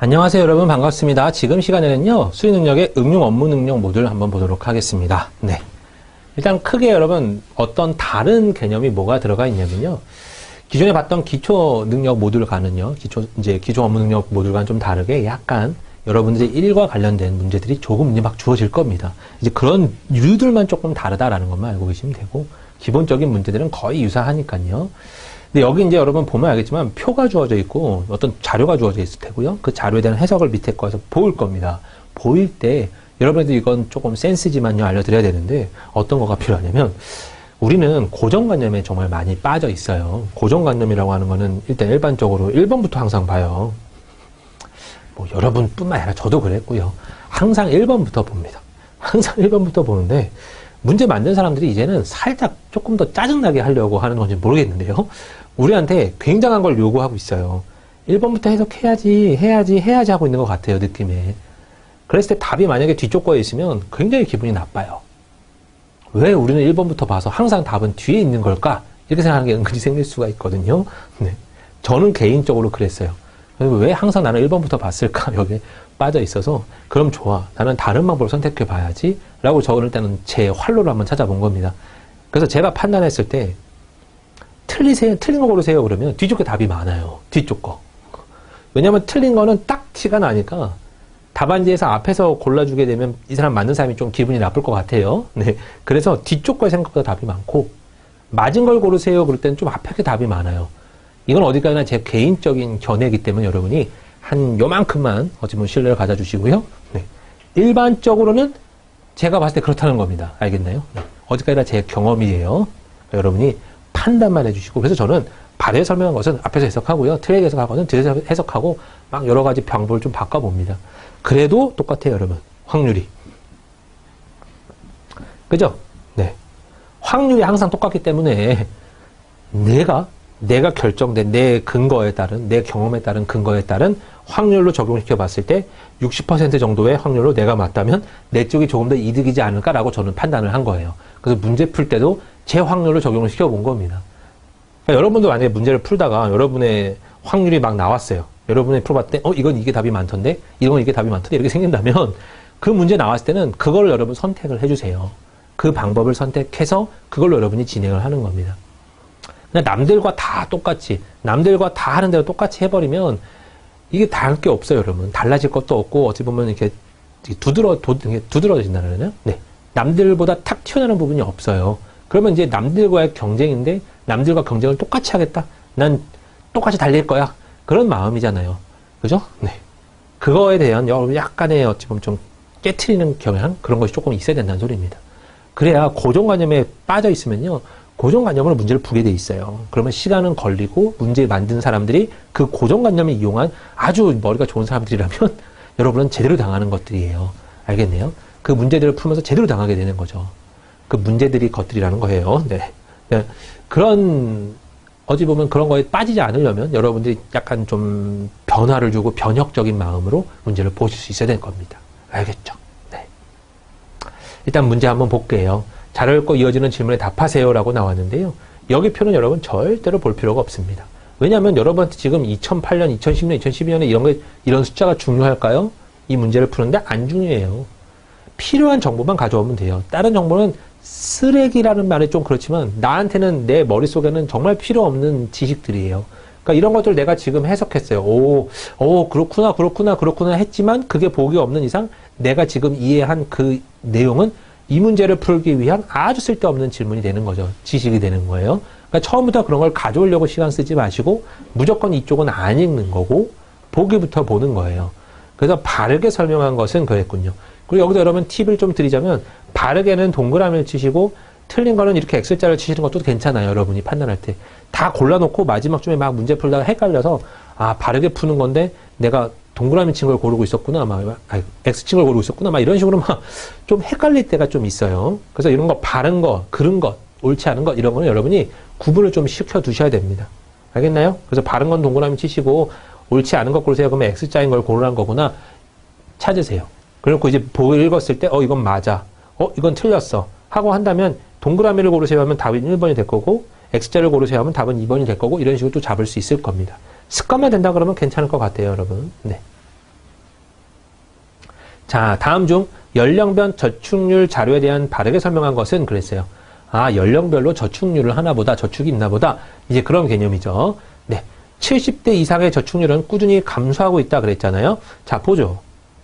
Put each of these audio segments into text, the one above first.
안녕하세요 여러분, 반갑습니다. 지금 시간에는요 수리능력의 응용 업무 능력 모듈 한번 보도록 하겠습니다. 네, 일단 크게 여러분 어떤 다른 개념이 뭐가 들어가 있냐면요, 기존에 봤던 기초 능력 모듈과는요, 기초 업무 능력 모듈과는 좀 다르게 약간 여러분들의 일과 관련된 문제들이 조금 이제 막 주어질 겁니다. 이제 그런 류들만 조금 다르다라는 것만 알고 계시면 되고, 기본적인 문제들은 거의 유사하니까요. 근데 여기 이제 여러분 보면 알겠지만 표가 주어져 있고 어떤 자료가 주어져 있을 테고요. 그 자료에 대한 해석을 밑에 거에서 보일 겁니다. 보일 때 여러분들 이건 조금 센스지만요 알려드려야 되는데, 어떤 거가 필요하냐면, 우리는 고정관념에 정말 많이 빠져 있어요. 고정관념이라고 하는 거는 일단 일반적으로 1번부터 항상 봐요. 뭐 여러분뿐만 아니라 저도 그랬고요. 항상 1번부터 봅니다. 항상 1번부터 보는데, 문제 만든 사람들이 이제는 살짝 조금 더 짜증나게 하려고 하는 건지 모르겠는데요, 우리한테 굉장한 걸 요구하고 있어요. 1번부터 해야지 하고 있는 것 같아요, 느낌에. 그랬을 때 답이 만약에 뒤쪽 거에 있으면 굉장히 기분이 나빠요. 왜 우리는 1번부터 봐서 항상 답은 뒤에 있는 걸까? 이렇게 생각하는 게 은근히 생길 수가 있거든요. 네. 저는 개인적으로 그랬어요. 왜 항상 나는 1번부터 봤을까? 여기에 빠져 있어서, 그럼 좋아, 나는 다른 방법을 선택해 봐야지 라고 저는 일단은 제 활로를 한번 찾아본 겁니다. 그래서 제가 판단했을 때 틀린 거 고르세요 그러면 뒤쪽 게 답이 많아요. 뒤쪽 거. 왜냐면 틀린 거는 딱 티가 나니까 답안지에서 앞에서 골라주게 되면 이 사람 맞는 사람이 좀 기분이 나쁠 것 같아요. 네. 그래서 뒤쪽 거에 생각보다 답이 많고, 맞은 걸 고르세요 그럴 때는 좀 앞에 게 답이 많아요. 이건 어디까지나 제 개인적인 견해이기 때문에 여러분이 한 요만큼만 어찌 보면 신뢰를 가져주시고요. 네. 일반적으로는 제가 봤을 때 그렇다는 겁니다. 알겠나요? 네. 어디까지나 제 경험이에요. 여러분이 판단만 해주시고, 그래서 저는 발에 설명한 것은 앞에서 해석하고요, 트랙에서 해석한 것은 뒤에서 해석하고, 막 여러 가지 방법을 좀 바꿔봅니다. 그래도 똑같아요, 여러분. 확률이. 그죠? 네. 확률이 항상 똑같기 때문에 내가 결정된 내 근거에 따른, 내 경험에 따른 근거에 따른 확률로 적용시켜 봤을 때 60% 정도의 확률로 내가 맞다면 내 쪽이 조금 더 이득이지 않을까라고 저는 판단을 한 거예요. 그래서 문제 풀 때도 제 확률로 적용을 시켜 본 겁니다. 그러니까 여러분도 만약에 문제를 풀다가 여러분의 확률이 막 나왔어요. 여러분이 풀어봤을 때 이건 이게 답이 많던데, 이건 이게 답이 많던데, 이렇게 생긴다면 그 문제 나왔을 때는 그걸 여러분 선택을 해주세요. 그 방법을 선택해서 그걸로 여러분이 진행을 하는 겁니다. 그냥 남들과 다 똑같이, 남들과 다 하는 대로 똑같이 해버리면 이게 다를 게 없어요, 여러분. 달라질 것도 없고, 어찌 보면 이렇게 두드러진다는 거잖아요. 네. 남들보다 탁 튀어나오는 부분이 없어요. 그러면 이제 남들과의 경쟁인데, 남들과 경쟁을 똑같이 하겠다? 난 똑같이 달릴 거야. 그런 마음이잖아요. 그죠? 네. 그거에 대한 약간의 어찌 보면 좀 깨트리는 경향? 그런 것이 조금 있어야 된다는 소리입니다. 그래야 고정관념에 빠져 있으면요, 고정관념으로 문제를 풀게 돼 있어요. 그러면 시간은 걸리고, 문제 만든 사람들이 그 고정관념을 이용한 아주 머리가 좋은 사람들이라면 여러분은 제대로 당하는 것들이에요. 알겠네요? 그 문제들을 풀면서 제대로 당하게 되는 거죠. 그 문제들이 것들이라는 거예요. 네. 그런, 어찌 보면 그런 거에 빠지지 않으려면 여러분들이 약간 좀 변화를 주고 변혁적인 마음으로 문제를 보실 수 있어야 될 겁니다. 알겠죠? 네. 일단 문제 한번 볼게요. 잘 읽고 이어지는 질문에 답하세요 라고 나왔는데요, 여기 표는 여러분 절대로 볼 필요가 없습니다. 왜냐하면 여러분한테 지금 2008년, 2010년, 2012년에 이런 숫자가 중요할까요? 이 문제를 푸는데 안 중요해요. 필요한 정보만 가져오면 돼요. 다른 정보는 쓰레기라는 말이 좀 그렇지만 나한테는, 내 머릿속에는 정말 필요 없는 지식들이에요. 그러니까 이런 것들 내가 지금 해석했어요. 그렇구나 했지만 그게 복이 없는 이상 내가 지금 이해한 그 내용은 이 문제를 풀기 위한 아주 쓸데없는 질문이 되는 거죠. 지식이 되는 거예요. 그러니까 처음부터 그런 걸 가져오려고 시간 쓰지 마시고 무조건 이쪽은 안 읽는 거고 보기부터 보는 거예요. 그래서 바르게 설명한 것은 그랬군요. 그리고 여기서 여러분 팁을 좀 드리자면, 바르게는 동그라미를 치시고 틀린 거는 이렇게 X자를 치시는 것도 괜찮아요. 여러분이 판단할 때. 다 골라놓고 마지막쯤에 막 문제 풀다가 헷갈려서, 바르게 푸는 건데 내가 동그라미 친 걸 고르고 있었구나, X 친 걸 고르고 있었구나, 이런 식으로 좀 헷갈릴 때가 좀 있어요. 그래서 이런 거 바른 거, 그른 것, 옳지 않은 것, 이런 거는 여러분이 구분을 좀 시켜 두셔야 됩니다. 알겠나요? 그래서 바른 건 동그라미 치시고 옳지 않은 것 고르세요. 그러면 X자인 걸 고르라는 거구나 찾으세요. 그리고 이제 보고 읽었을 때 이건 맞아, 이건 틀렸어 하고 한다면, 동그라미를 고르세요 하면 답은 1번이 될 거고, X자를 고르세요 하면 답은 2번이 될 거고, 이런 식으로 또 잡을 수 있을 겁니다. 습관만 된다 그러면 괜찮을 것 같아요, 여러분. 네. 자, 다음 중 연령별 저축률 자료에 대한 바르게 설명한 것은 그랬어요. 아, 연령별로 저축률을 하나보다, 저축이 있나보다, 이제 그런 개념이죠. 네. 70대 이상의 저축률은 꾸준히 감소하고 있다 그랬잖아요. 자, 보죠.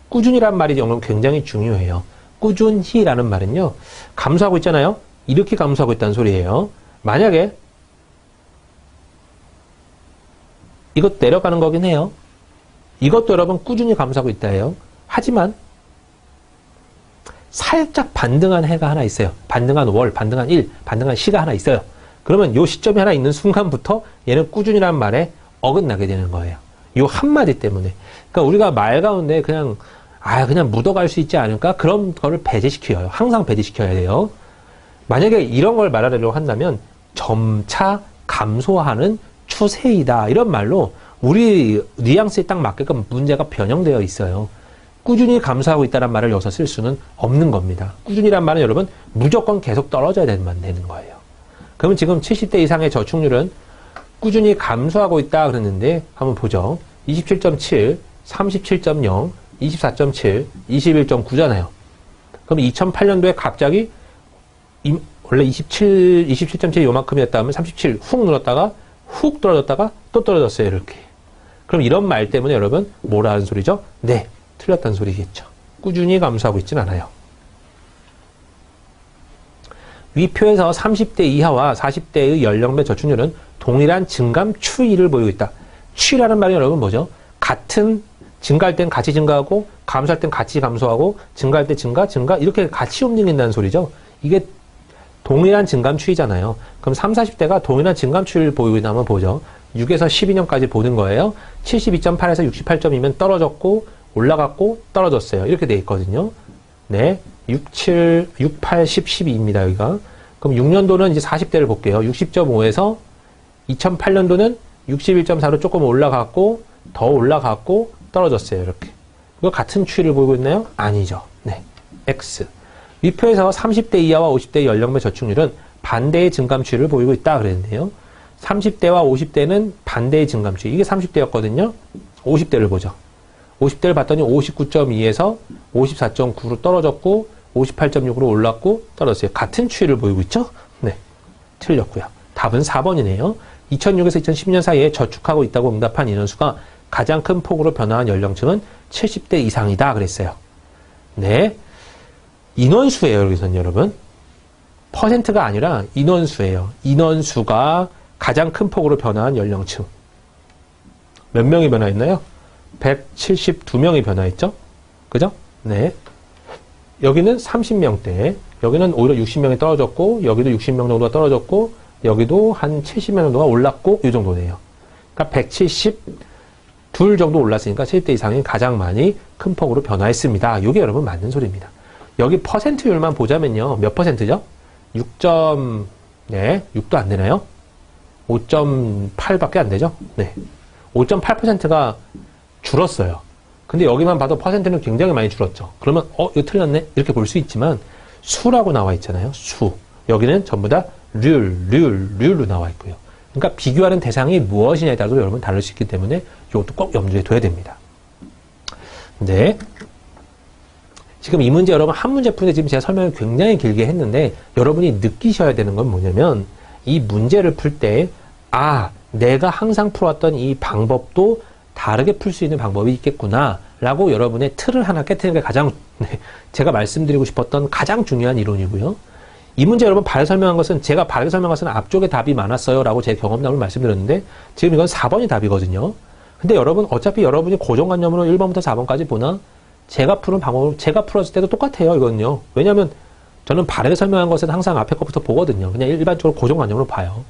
꾸준히란 말이 여러분 굉장히 중요해요. 꾸준히라는 말은요, 감소하고 있잖아요. 이렇게 감소하고 있다는 소리예요. 만약에 이것 내려가는 거긴 해요. 이것도 여러분 꾸준히 감소하고 있다예요. 하지만 살짝 반등한 해가 하나 있어요. 반등한 월, 반등한 일, 반등한 시가 하나 있어요. 그러면 요 시점이 하나 있는 순간부터 얘는 꾸준히라는 말에 어긋나게 되는 거예요. 요 한마디 때문에. 그러니까 우리가 말 가운데 그냥 묻어갈 수 있지 않을까? 그런 거를 배제시켜요. 항상 배제시켜야 돼요. 만약에 이런 걸 말하려고 한다면 점차 감소하는 추세이다. 이런 말로 우리 뉘앙스에 딱 맞게끔 문제가 변형되어 있어요. 꾸준히 감소하고 있다는 말을 여기서 쓸 수는 없는 겁니다. 꾸준히란 말은 여러분 무조건 계속 떨어져야 되는 거예요. 그러면 지금 70대 이상의 저축률은 꾸준히 감소하고 있다 그랬는데 한번 보죠. 27.7, 37.0, 24.7, 21.9잖아요. 그럼 2008년도에 갑자기 원래 27.7이 요만큼이었다면 37 훅 늘었다가 훅 떨어졌다가 또 떨어졌어요. 이렇게. 그럼 이런 말 때문에 여러분 뭐라 하는 소리죠? 네, 틀렸다는 소리겠죠. 꾸준히 감소하고 있진 않아요. 위 표에서 30대 이하와 40대의 연령별 저축률은 동일한 증감 추이를 보이고 있다. 추이라는 말이 여러분 뭐죠? 같은 증가할 땐 같이 증가하고 감소할 땐 같이 감소하고 증가할 때 증가 이렇게 같이 움직인다는 소리죠. 이게 동일한 증감 추이잖아요. 그럼 30, 40대가 동일한 증감 추이를 보이고 있나 한번 보죠. 6에서 12년까지 보는 거예요. 72.8에서 68.2면 떨어졌고 올라갔고 떨어졌어요. 이렇게 돼 있거든요. 네. 6, 7, 6, 8, 10, 12입니다. 여기가. 그럼 6년도는 이제 40대를 볼게요. 60.5에서 2008년도는 61.4로 조금 올라갔고 더 올라갔고 떨어졌어요. 이렇게. 이거 같은 추이를 보이고 있나요? 아니죠. 네. X. 위표에서 30대 이하와 50대 연령별 저축률은 반대의 증감 추이를 보이고 있다 그랬는데요. 30대와 50대는 반대의 증감 추이. 이게 30대였거든요. 50대를 보죠. 50대를 봤더니 59.2에서 54.9로 떨어졌고 58.6으로 올랐고 떨어졌어요. 같은 추이를 보이고 있죠? 네. 틀렸고요. 답은 4번이네요. 2006에서 2010년 사이에 저축하고 있다고 응답한 인원수가 가장 큰 폭으로 변화한 연령층은 70대 이상이다 그랬어요. 네. 인원수예요. 여기서는 여러분. 퍼센트가 아니라 인원수예요. 인원수가 가장 큰 폭으로 변화한 연령층. 몇 명이 변화했나요? 172명이 변화했죠? 그죠? 네. 여기는 30명대. 여기는 오히려 60명이 떨어졌고, 여기도 60명 정도가 떨어졌고, 여기도 한 70명 정도가 올랐고, 이 정도네요. 그러니까 172 정도 올랐으니까 70대 이상이 가장 많이 큰 폭으로 변화했습니다. 이게 여러분 맞는 소리입니다. 여기 퍼센트율만 보자면요. 몇 퍼센트죠? 6도 안 되나요? 5.8밖에 안 되죠? 네. 5.8%가 줄었어요. 근데 여기만 봐도 퍼센트는 굉장히 많이 줄었죠. 그러면 이거 틀렸네? 이렇게 볼 수 있지만 수라고 나와 있잖아요. 수. 여기는 전부 다 률로 나와 있고요. 그러니까 비교하는 대상이 무엇이냐에 따라서 여러분 다를 수 있기 때문에 이것도 꼭 염두에 둬야 됩니다. 네. 지금 이 문제 여러분 한 문제 푸는데 지금 제가 설명을 굉장히 길게 했는데 여러분이 느끼셔야 되는 건 뭐냐면 이 문제를 풀 때 내가 항상 풀어왔던 이 방법도 다르게 풀 수 있는 방법이 있겠구나 라고 여러분의 틀을 하나 깨트리는 게 가장 제가 말씀드리고 싶었던 가장 중요한 이론이고요. 이 문제 여러분 바르게 설명한 것은 제가 바르게 설명한 것은 앞쪽에 답이 많았어요 라고 제 경험담을 말씀드렸는데 지금 이건 4번이 답이거든요. 근데 여러분 어차피 여러분이 고정관념으로 1번부터 4번까지 보나 제가 푸는 방법으로 제가 풀었을 때도 똑같아요. 이거는요. 왜냐하면 저는 바르게 설명한 것은 항상 앞에 것부터 보거든요. 그냥 일반적으로 고정관념으로 봐요.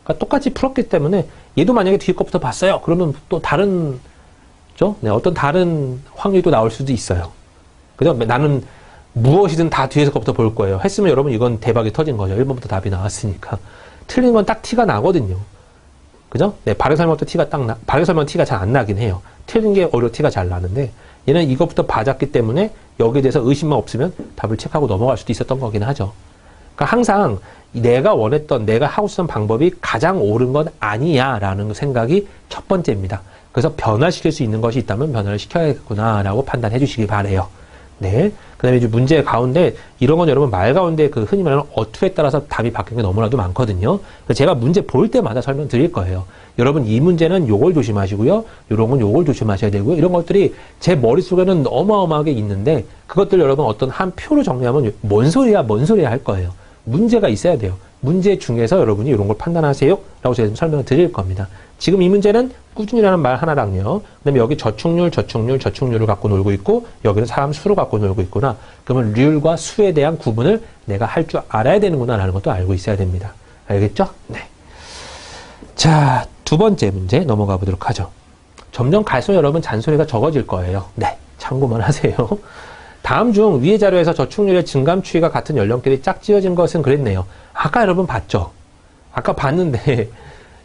그러니까 똑같이 풀었기 때문에 얘도 만약에 뒤에 것부터 봤어요. 그러면 또 다른 네, 어떤 다른 확률도 나올 수도 있어요. 그죠? 나는 무엇이든 다 뒤에서 것부터 볼 거예요. 했으면 여러분 이건 대박이 터진 거죠. 1번부터 답이 나왔으니까. 틀린 건 딱 티가 나거든요. 그죠? 네, 바르게 설명도 바르게 설명 티가 잘 안 나긴 해요. 틀린 게 오히려 티가 잘 나는데 얘는 이것부터 봐줬기 때문에 여기에 대해서 의심만 없으면 답을 체크하고 넘어갈 수도 있었던 거긴 하죠. 그러니까 항상 내가 원했던, 내가 하고 싶은 방법이 가장 옳은 건 아니야 라는 생각이 첫 번째입니다. 그래서 변화시킬 수 있는 것이 있다면 변화를 시켜야겠구나 라고 판단해 주시기 바래요. 네. 그 다음에 이제 문제 가운데, 이런 건 여러분 말 가운데 그 흔히 말하는 어투에 따라서 답이 바뀌는 게 너무나도 많거든요. 그래서 제가 문제 볼 때마다 설명 드릴 거예요. 여러분 이 문제는 요걸 조심하시고요. 요런 건 요걸 조심하셔야 되고요. 이런 것들이 제 머릿속에는 어마어마하게 있는데, 그것들 여러분 어떤 한 표로 정리하면 뭔 소리야 할 거예요. 문제가 있어야 돼요. 문제 중에서 여러분이 이런 걸 판단하세요 라고 제가 설명을 드릴 겁니다. 지금 이 문제는 꾸준히라는 말 하나랑요. 그 다음에 여기 저축률을 갖고 놀고 있고, 여기는 사람 수로 갖고 놀고 있구나. 그러면 률과 수에 대한 구분을 내가 할 줄 알아야 되는구나 라는 것도 알고 있어야 됩니다. 알겠죠? 네. 자, 두 번째 문제 넘어가 보도록 하죠. 점점 갈수록 여러분 잔소리가 적어질 거예요. 네. 참고만 하세요. 다음 중 위의 자료에서 저축률의 증감 추이가 같은 연령끼리 짝지어진 것은 그랬네요. 아까 여러분 봤죠? 아까 봤는데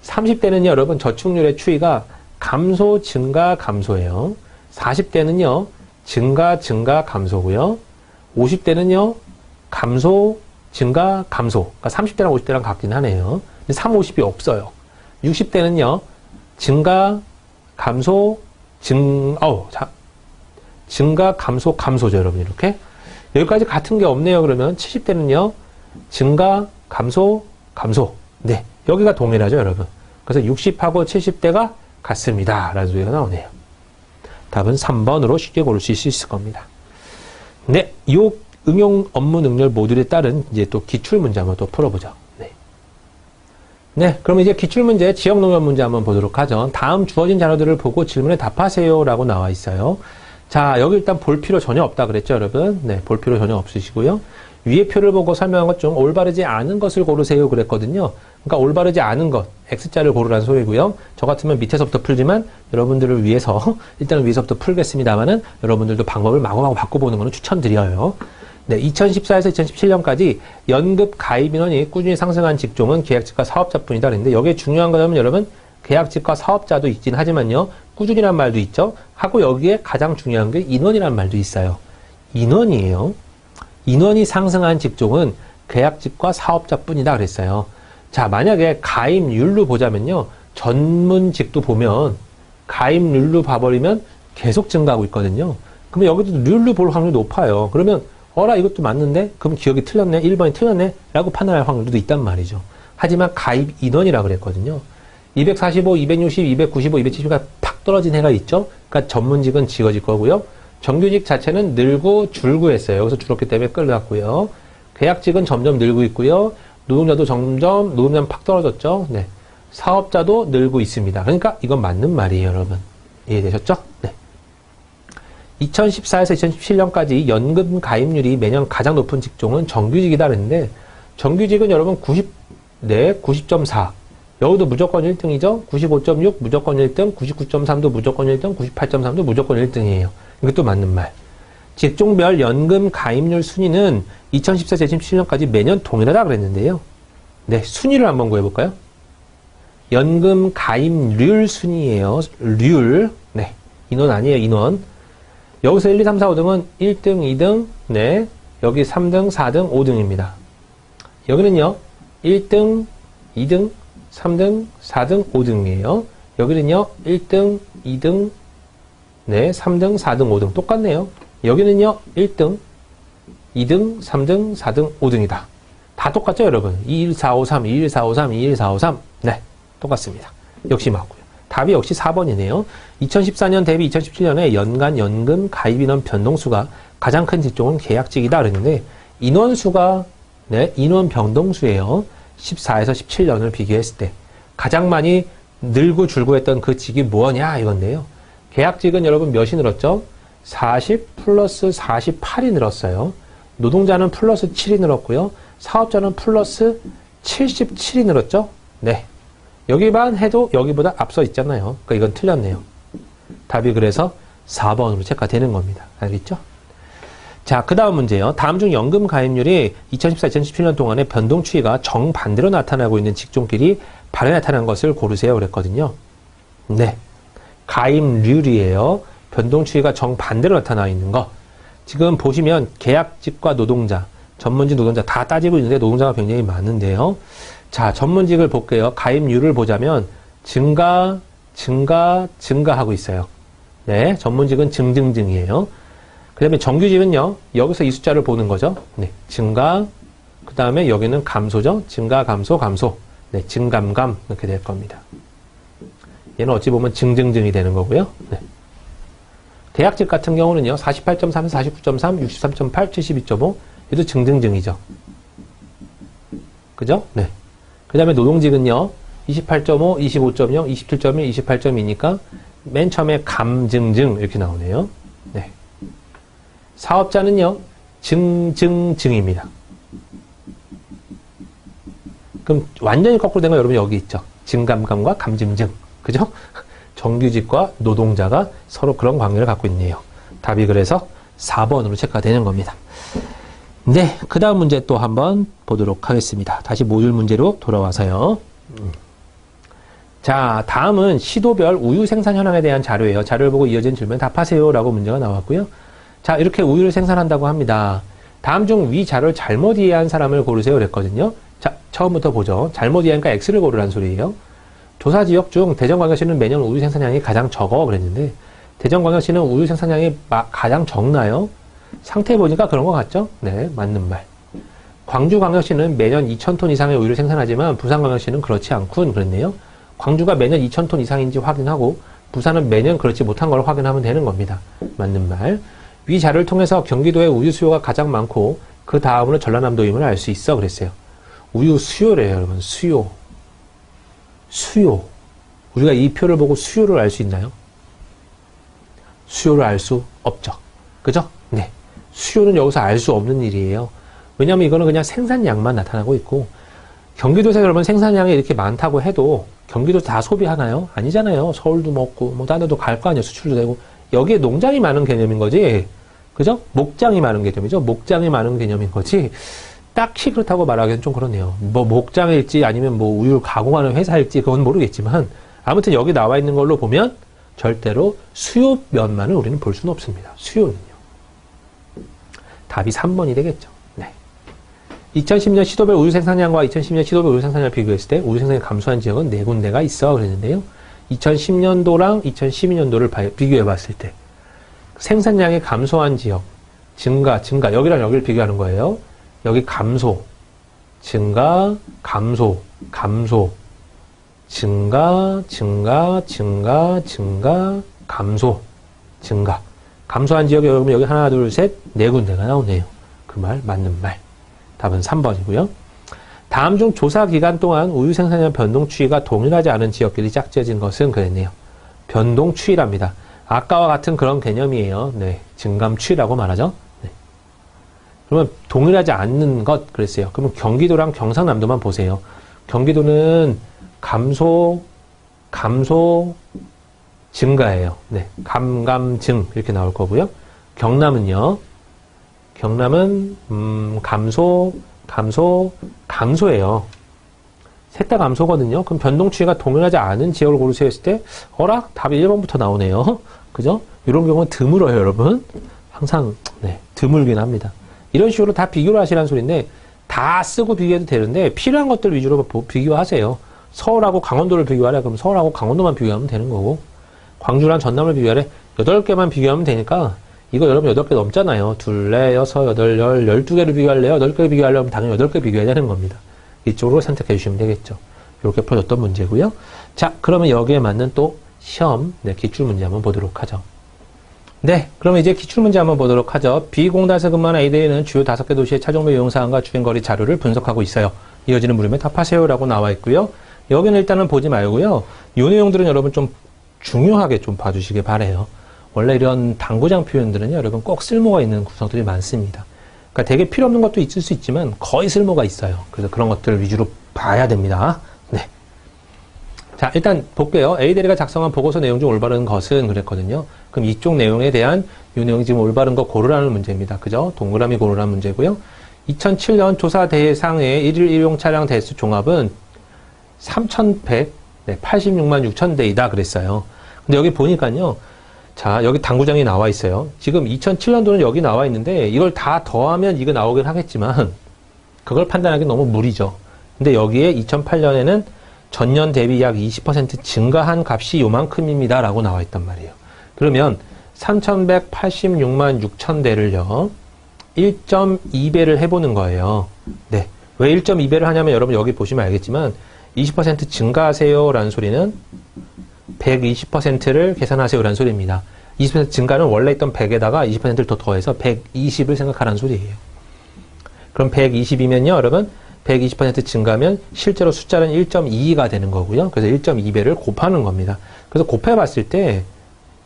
30대는요, 여러분 저축률의 추이가 감소, 증가, 감소예요. 40대는요, 증가, 감소고요. 50대는요, 감소, 증가, 감소. 그러니까 30대랑 50대랑 같긴 하네요. 근데 3, 50이 없어요. 60대는요, 증가, 감소, 증가, 감소, 감소죠, 여러분. 이렇게. 여기까지 같은 게 없네요. 그러면 70대는요, 증가, 감소, 감소. 네. 여기가 동일하죠, 여러분. 그래서 60하고 70대가 같습니다. 라는 소리가 나오네요. 답은 3번으로 쉽게 고를 수 있을 겁니다. 네. 이 응용 업무 능력 모듈에 따른 이제 또 기출문제 한번 또 풀어보죠. 네. 네. 그럼 이제 기출문제, 지역농협 문제 한번 보도록 하죠. 다음 주어진 자료들을 보고 질문에 답하세요. 라고 나와 있어요. 자, 여기 일단 볼 필요 전혀 없다 그랬죠, 여러분? 네. 볼 필요 전혀 없으시고요. 위의 표를 보고 설명한 것 중 올바르지 않은 것을 고르세요 그랬거든요. 그러니까 올바르지 않은 것, X자를 고르라는 소리고요. 저 같으면 밑에서부터 풀지만 여러분들을 위해서 일단은 위에서부터 풀겠습니다만은 여러분들도 방법을 마구마구 바꿔보는 것은 추천드려요. 네, 2014에서 2017년까지 연급 가입 인원이 꾸준히 상승한 직종은 계약직과 사업자뿐이다 그랬는데, 여기에 중요한 거는 여러분 계약직과 사업자도 있긴 하지만요, 꾸준히란 말도 있죠. 하고 여기에 가장 중요한 게 인원이란 말도 있어요. 인원이에요. 인원이 상승한 직종은 계약직과 사업자뿐이다 그랬어요. 자, 만약에 가입률로 보자면요, 전문직도 보면 가입률로 봐버리면 계속 증가하고 있거든요. 그러면 여기도 률로 볼 확률이 높아요. 그러면 어라 이것도 맞는데? 그럼 기억이 틀렸네? 1번이 틀렸네? 라고 판단할 확률도 있단 말이죠. 하지만 가입 인원이라 그랬거든요. 245, 260, 295, 270가 팍 떨어진 해가 있죠. 그러니까 전문직은 지워질 거고요. 정규직 자체는 늘고 줄고 했어요. 여기서 줄었기 때문에 끌어갔고요. 계약직은 점점 늘고 있고요. 노동자도 점점 노동자는 팍 떨어졌죠. 네. 사업자도 늘고 있습니다. 그러니까 이건 맞는 말이에요, 여러분. 이해되셨죠? 네. 2014에서 2017년까지 연금 가입률이 매년 가장 높은 직종은 정규직이다 그랬는데, 정규직은 여러분 90.4. 여기도 무조건 1등이죠. 95.6 무조건 1등, 99.3도 무조건 1등, 98.3도 무조건 1등이에요. 이것도 맞는 말. 직종별 연금 가입률 순위는 2014에서 2017년까지 매년 동일하다 그랬는데요. 네, 순위를 한번 구해볼까요? 연금 가입률 순위예요. 률. 네, 인원 아니에요, 인원. 여기서 1, 2, 3, 4, 5등은 1등, 2등, 네, 여기 3등, 4등, 5등입니다. 여기는요, 1등, 2등, 3등, 4등, 5등이에요. 여기는요, 1등, 2등, 네, 3등, 4등, 5등. 똑같네요. 여기는요, 1등, 2등, 3등, 4등, 5등이다. 다 똑같죠, 여러분? 21453, 21453, 21453. 네, 똑같습니다. 역시 맞고요. 답이 역시 4번이네요. 2014년 대비 2017년에 연간 연금 가입 인원 변동수가 가장 큰 직종은 계약직이다 그랬는데, 인원수가, 네, 인원 변동수예요. 14에서 17년을 비교했을 때. 가장 많이 늘고 줄고 했던 그 직이 뭐냐, 이건데요. 계약직은 여러분 몇이 늘었죠? 40 플러스 48이 늘었어요. 노동자는 플러스 7이 늘었고요. 사업자는 플러스 77이 늘었죠? 네. 여기만 해도 여기보다 앞서 있잖아요. 그러니까 이건 틀렸네요. 답이 그래서 4번으로 체크가 되는 겁니다. 알겠죠? 자, 그 다음 문제요. 다음 중 연금 가입률이 2014, 2017년 동안의 변동 추이가 정반대로 나타나고 있는 직종끼리 반대 나타난 것을 고르세요. 그랬거든요. 네. 가입률이에요. 변동 추이가 정반대로 나타나 있는 거. 지금 보시면 계약직과 노동자, 전문직 노동자 다 따지고 있는데 노동자가 굉장히 많은데요. 자, 전문직을 볼게요. 가입률을 보자면 증가하고 있어요. 네, 전문직은 증등증이에요. 그 다음에 정규직은요, 여기서 이 숫자를 보는 거죠. 네, 증가, 그 다음에 여기는 감소죠. 증가, 감소, 감소. 네, 증감감, 이렇게 될 겁니다. 얘는 어찌 보면 증증증이 되는 거고요. 네. 대학직 같은 경우는요, 48.3, 49.3, 63.8, 72.5. 얘도 증증증이죠. 그죠? 네. 그 다음에 노동직은요, 28.5, 25.0, 27.1, 28.2니까 맨 처음에 감증증 이렇게 나오네요. 네. 사업자는요, 증증증입니다. 그럼 완전히 거꾸로 된 건 여러분 여기 있죠. 증감감과 감증증. 그죠? 정규직과 노동자가 서로 그런 관계를 갖고 있네요. 답이 그래서 4번으로 체크가 되는 겁니다. 네, 그 다음 문제 또 한번 보도록 하겠습니다. 다시 모듈 문제로 돌아와서요. 자, 다음은 시도별 우유 생산 현황에 대한 자료예요. 자료를 보고 이어진 질문 답하세요 라고 문제가 나왔고요. 자, 이렇게 우유를 생산한다고 합니다. 다음 중 위 자료를 잘못 이해한 사람을 고르세요 그랬거든요. 자, 처음부터 보죠. 잘못 이해하니까 X를 고르라는 소리예요. 조사 지역 중 대전광역시는 매년 우유 생산량이 가장 적어 그랬는데 대전광역시는 우유 생산량이 가장 적나요? 상태 보니까 그런 것 같죠? 네, 맞는 말. 광주광역시는 매년 2,000톤 이상의 우유를 생산하지만 부산광역시는 그렇지 않군 그랬네요. 광주가 매년 2,000톤 이상인지 확인하고 부산은 매년 그렇지 못한 걸 확인하면 되는 겁니다. 맞는 말. 위 자료를 통해서 경기도의 우유 수요가 가장 많고 그 다음으로 전라남도임을 알 수 있어 그랬어요. 우유 수요래요, 여러분. 수요. 수요. 우리가 이 표를 보고 수요를 알 수 있나요? 수요를 알 수 없죠. 그죠? 네. 수요는 여기서 알 수 없는 일이에요. 왜냐하면 이거는 그냥 생산량만 나타나고 있고 경기도에서 여러분 생산량이 이렇게 많다고 해도 경기도 다 소비하나요? 아니잖아요. 서울도 먹고 뭐 다른 데도 갈 거 아니에요. 수출도 되고 여기에 농장이 많은 개념인 거지. 그죠? 목장이 많은 개념이죠. 목장이 많은 개념인 거지. 딱히 그렇다고 말하기는 좀 그렇네요. 뭐 목장일지 아니면 뭐 우유를 가공하는 회사일지 그건 모르겠지만 아무튼 여기 나와 있는 걸로 보면 절대로 수요 면만을 우리는 볼 수는 없습니다. 수요는요. 답이 3번이 되겠죠. 네. 2010년 시도별 우유 생산량과 2010년 시도별 우유 생산량을 비교했을 때 우유 생산이 감소한 지역은 4군데가 있어 그랬는데요. 2010년도랑 2012년도를 비교해 봤을 때 생산량이 감소한 지역 증가 여기랑 여기를 비교하는 거예요. 여기 감소 증가 감소 증가 감소 증가 감소한 지역에 여러분 여기 하나 둘 셋 4군데가 나오네요. 그 말 맞는 말. 답은 3번이고요. 다음 중 조사 기간 동안 우유 생산량 변동 추이가 동일하지 않은 지역끼리 짝지어진 것은 그랬네요. 변동 추이랍니다. 아까와 같은 그런 개념이에요. 네, 증감 추이라고 말하죠. 네. 그러면 동일하지 않는 것 그랬어요. 그러면 경기도랑 경상남도만 보세요. 경기도는 감소 증가예요. 네, 감감증 이렇게 나올 거고요. 경남은요. 경남은 감소예요. 셋 다 감소거든요. 그럼 변동 추이가 동일하지 않은 지역을 고르세요 했을 때 어라? 답이 1번부터 나오네요. 그죠? 이런 경우는 드물어요, 여러분. 항상 네, 드물긴 합니다. 이런 식으로 다 비교를 하시라는 소리인데 다 쓰고 비교해도 되는데 필요한 것들 위주로 비교하세요. 서울하고 강원도를 비교하래. 그럼 서울하고 강원도만 비교하면 되는 거고 광주랑 전남을 비교하래. 8개만 비교하면 되니까 이거 여러분 8개 넘잖아요. 2, 4, 6, 8, 10, 12개를 비교할래요? 8개를 비교하려면 당연히 8개 비교해야 되는 겁니다. 이쪽으로 선택해 주시면 되겠죠. 이렇게 풀어줬던 문제고요. 자, 그러면 여기에 맞는 또 시험, 네, 기출문제 한번 보도록 하죠. 네, 그러면 이제 기출문제 한번 보도록 하죠. 비공단에서 근무하는 A대회는 주요 5개 도시의 차종별 이용사항과 주행거리 자료를 분석하고 있어요. 이어지는 물음에 답하세요 라고 나와 있고요. 여기는 일단은 보지 말고요. 이 내용들은 여러분 좀 중요하게 좀 봐주시길 바래요. 원래 이런 당구장 표현들은요, 여러분 꼭 쓸모가 있는 구성들이 많습니다. 그러니까 되게 필요 없는 것도 있을 수 있지만 거의 쓸모가 있어요. 그래서 그런 것들을 위주로 봐야 됩니다. 네. 자, 일단 볼게요. A대리가 작성한 보고서 내용 중 올바른 것은 그랬거든요. 그럼 이쪽 내용에 대한 이 내용이 지금 올바른 거 고르라는 문제입니다. 그죠? 동그라미 고르라는 문제고요. 2007년 조사 대상의 1일 일용 차량 대수 종합은 3,186만 6천 대이다 그랬어요. 근데 여기 보니까요. 자, 여기 당구장이 나와 있어요. 지금 2007년도는 여기 나와 있는데 이걸 다 더하면 이거 나오긴 하겠지만 그걸 판단하기 너무 무리죠. 근데 여기에 2008년에는 전년 대비 약 20% 증가한 값이 요만큼입니다 라고 나와 있단 말이에요. 그러면 3186만 6천 대를요, 1.2배를 해보는 거예요. 네. 왜 1.2배를 하냐면 여러분 여기 보시면 알겠지만 20% 증가하세요 라는 소리는 120%를 계산하세요 라는 소리입니다. 20% 증가는 원래 있던 100에다가 20%를 더 더해서 120을 생각하라는 소리예요. 그럼 120이면요, 여러분 120% 증가하면 실제로 숫자는 1.22가 되는 거고요. 그래서 1.2배를 곱하는 겁니다. 그래서 곱해봤을 때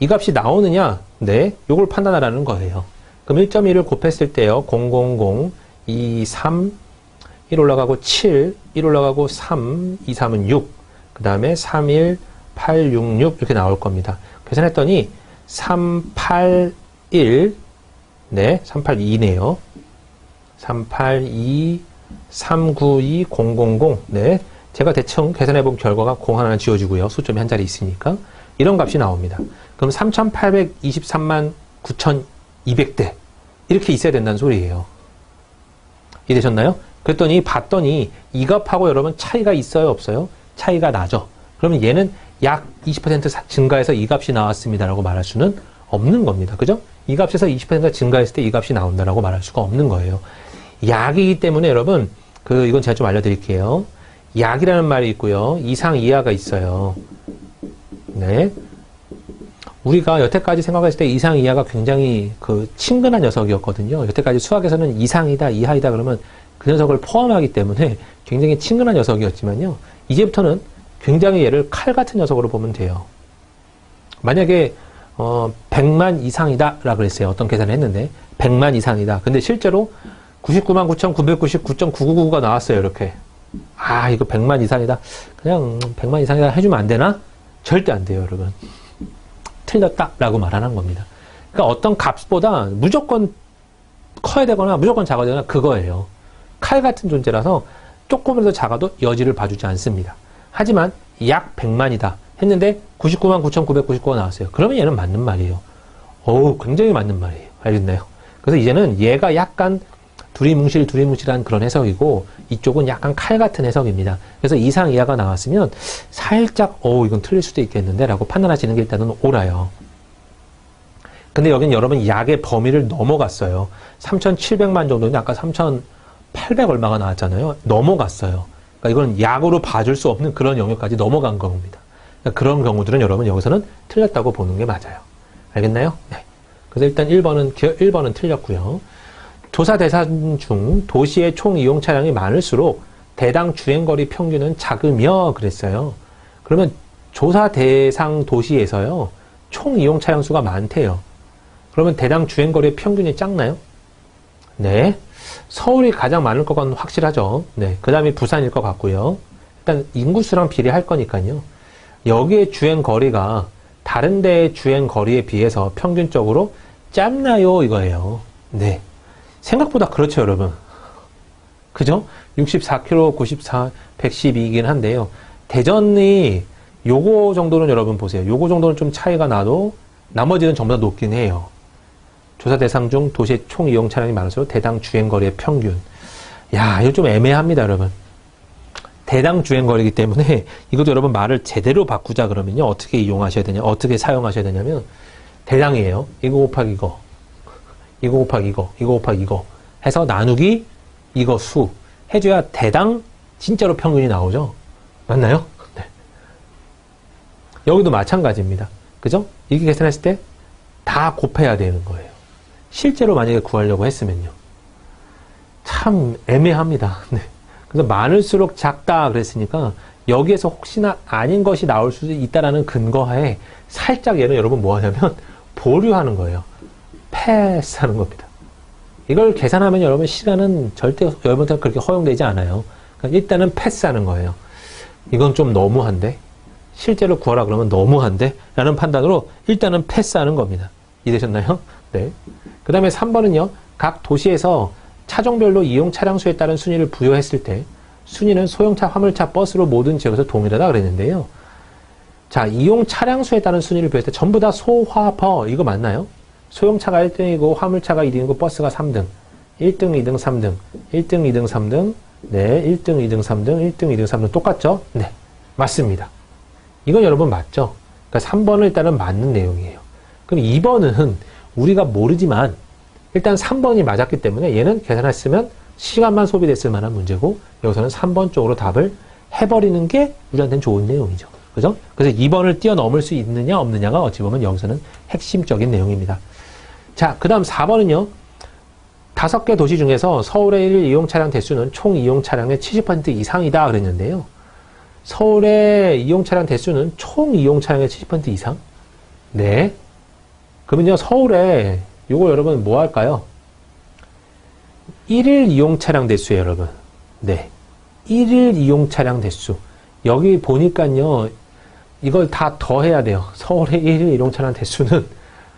이 값이 나오느냐? 네, 요걸 판단하라는 거예요. 그럼 1.2를 곱했을 때요, 000, 2, 3, 1 올라가고 7, 1 올라가고 3, 2, 3은 6, 그 다음에 3, 1, 8, 6, 6 이렇게 나올 겁니다. 계산했더니 3, 8, 1, 네, 3, 8, 2네요. 3, 8, 2, 3, 9, 2, 0, 0, 0. 네. 제가 대충 계산해본 결과가 0 하나 지워지고요. 수점이 한 자리 있으니까. 이런 값이 나옵니다. 그럼 3,823만 9,200대. 이렇게 있어야 된다는 소리예요. 이해되셨나요? 그랬더니 봤더니 이 값하고 여러분 차이가 있어요? 없어요? 차이가 나죠. 그러면 얘는 약 20% 증가해서 이 값이 나왔습니다라고 말할 수는 없는 겁니다. 그죠? 이 값에서 20% 증가했을 때 이 값이 나온다라고 말할 수가 없는 거예요. 약이기 때문에 여러분, 이건 제가 좀 알려드릴게요. 약이라는 말이 있고요. 이상, 이하가 있어요. 네. 우리가 여태까지 생각했을 때 이상, 이하가 굉장히 친근한 녀석이었거든요. 여태까지 수학에서는 이상이다, 이하이다 그러면 그 녀석을 포함하기 때문에 굉장히 친근한 녀석이었지만요. 이제부터는 굉장히 얘를 칼 같은 녀석으로 보면 돼요. 만약에 100만 이상이다 라고 그랬어요. 어떤 계산을 했는데 100만 이상이다. 근데 실제로 99만 9,999.999가 나왔어요. 이렇게. 아, 이거 100만 이상이다. 그냥 100만 이상이다 해주면 안 되나? 절대 안 돼요, 여러분. 틀렸다 라고 말하는 겁니다. 그러니까 어떤 값보다 무조건 커야 되거나 무조건 작아야 되거나 그거예요. 칼 같은 존재라서 조금이라도 작아도 여지를 봐주지 않습니다. 하지만 약 100만이다 했는데 99만 9,999가 나왔어요. 그러면 얘는 맞는 말이에요. 굉장히 맞는 말이에요. 알겠나요? 그래서 이제는 얘가 약간 두리뭉실한 그런 해석이고 이쪽은 약간 칼 같은 해석입니다. 그래서 이상 이하가 나왔으면 살짝 이건 틀릴 수도 있겠는데 라고 판단하시는 게 일단은 옳아요. 근데 여기는 여러분 약의 범위를 넘어갔어요. 3,700만 정도인데 아까 3,800 얼마가 나왔잖아요. 넘어갔어요. 그러니까 이건 약으로 봐줄 수 없는 그런 영역까지 넘어간 겁니다. 그러니까 그런 경우들은 여러분 여기서는 틀렸다고 보는 게 맞아요. 알겠나요? 네. 그래서 일단 1번은 틀렸고요. 조사 대상 중 도시의 총 이용 차량이 많을수록 대당 주행거리 평균은 작으며 그랬어요. 그러면 조사 대상 도시에서요, 총 이용 차량 수가 많대요. 그러면 대당 주행거리의 평균이 작나요? 네. 서울이 가장 많을 것 같은 확실하죠. 네. 그 다음에 부산일 것 같고요. 일단 인구수랑 비례할 거니까요. 여기에 주행거리가 다른 데의 주행거리에 비해서 평균적으로 짧나요? 이거예요. 네. 생각보다 그렇죠, 여러분. 그죠? 64km, 94, 112이긴 한데요. 대전이 요거 정도는 여러분 보세요. 요거 정도는 좀 차이가 나도 나머지는 전부 다 높긴 해요. 조사 대상 중 도시의 총 이용 차량이 많을수록 대당 주행거리의 평균. 야, 이거 좀 애매합니다, 여러분. 대당 주행거리이기 때문에 이것도 여러분 말을 제대로 바꾸자 그러면요. 어떻게 이용하셔야 되냐, 어떻게 사용하셔야 되냐면 대당이에요. 이거 곱하기 이거. 이거 곱하기 이거, 이거 곱하기 이거 해서 나누기 이거 수 해줘야 대당 진짜로 평균이 나오죠. 맞나요? 네. 여기도 마찬가지입니다. 그죠? 이게 계산했을 때 다 곱해야 되는 거예요. 실제로 만약에 구하려고 했으면요. 참 애매합니다. 네. 그래서 많을수록 작다 그랬으니까 여기에서 혹시나 아닌 것이 나올 수도 있다라는 근거하에 살짝 얘는 여러분 뭐 하냐면 보류하는 거예요. 패스하는 겁니다. 이걸 계산하면 여러분 시간은 절대 여러분한테 그렇게 허용되지 않아요. 그러니까 일단은 패스하는 거예요. 이건 좀 너무한데? 실제로 구하라 그러면 너무한데? 라는 판단으로 일단은 패스하는 겁니다. 이해되셨나요? 네. 그 다음에 3번은요. 각 도시에서 차종별로 이용 차량 수에 따른 순위를 부여했을 때 순위는 소형차, 화물차, 버스로 모든 지역에서 동일하다 그랬는데요. 자, 이용 차량 수에 따른 순위를 부여했을 때 전부 다 소화버 이거 맞나요? 소형차가 1등이고 화물차가 2등이고 버스가 3등. 1등, 2등, 3등. 1등, 2등, 3등. 네, 1등, 2등, 3등. 1등, 2등, 3등. 똑같죠? 네, 맞습니다. 이건 여러분 맞죠? 그러니까 3번은 일단은 맞는 내용이에요. 그럼 2번은 우리가 모르지만 일단 3번이 맞았기 때문에 얘는 계산했으면 시간만 소비됐을 만한 문제고 여기서는 3번 쪽으로 답을 해버리는 게 우리한테는 좋은 내용이죠. 그죠? 그래서 2번을 뛰어넘을 수 있느냐 없느냐가 어찌 보면 여기서는 핵심적인 내용입니다. 자, 그 다음 4번은요. 5개 도시 중에서 서울의 1일 이용 차량 대수는 총 이용 차량의 70% 이상이다 그랬는데요. 서울의 이용 차량 대수는 총 이용 차량의 70% 이상? 네. 그러면요, 서울에 요거 여러분 뭐 할까요? 1일 이용 차량 대수예요, 여러분. 네. 1일 이용 차량 대수. 여기 보니까요, 이걸 다 더해야 돼요. 서울의 1일 이용 차량 대수는,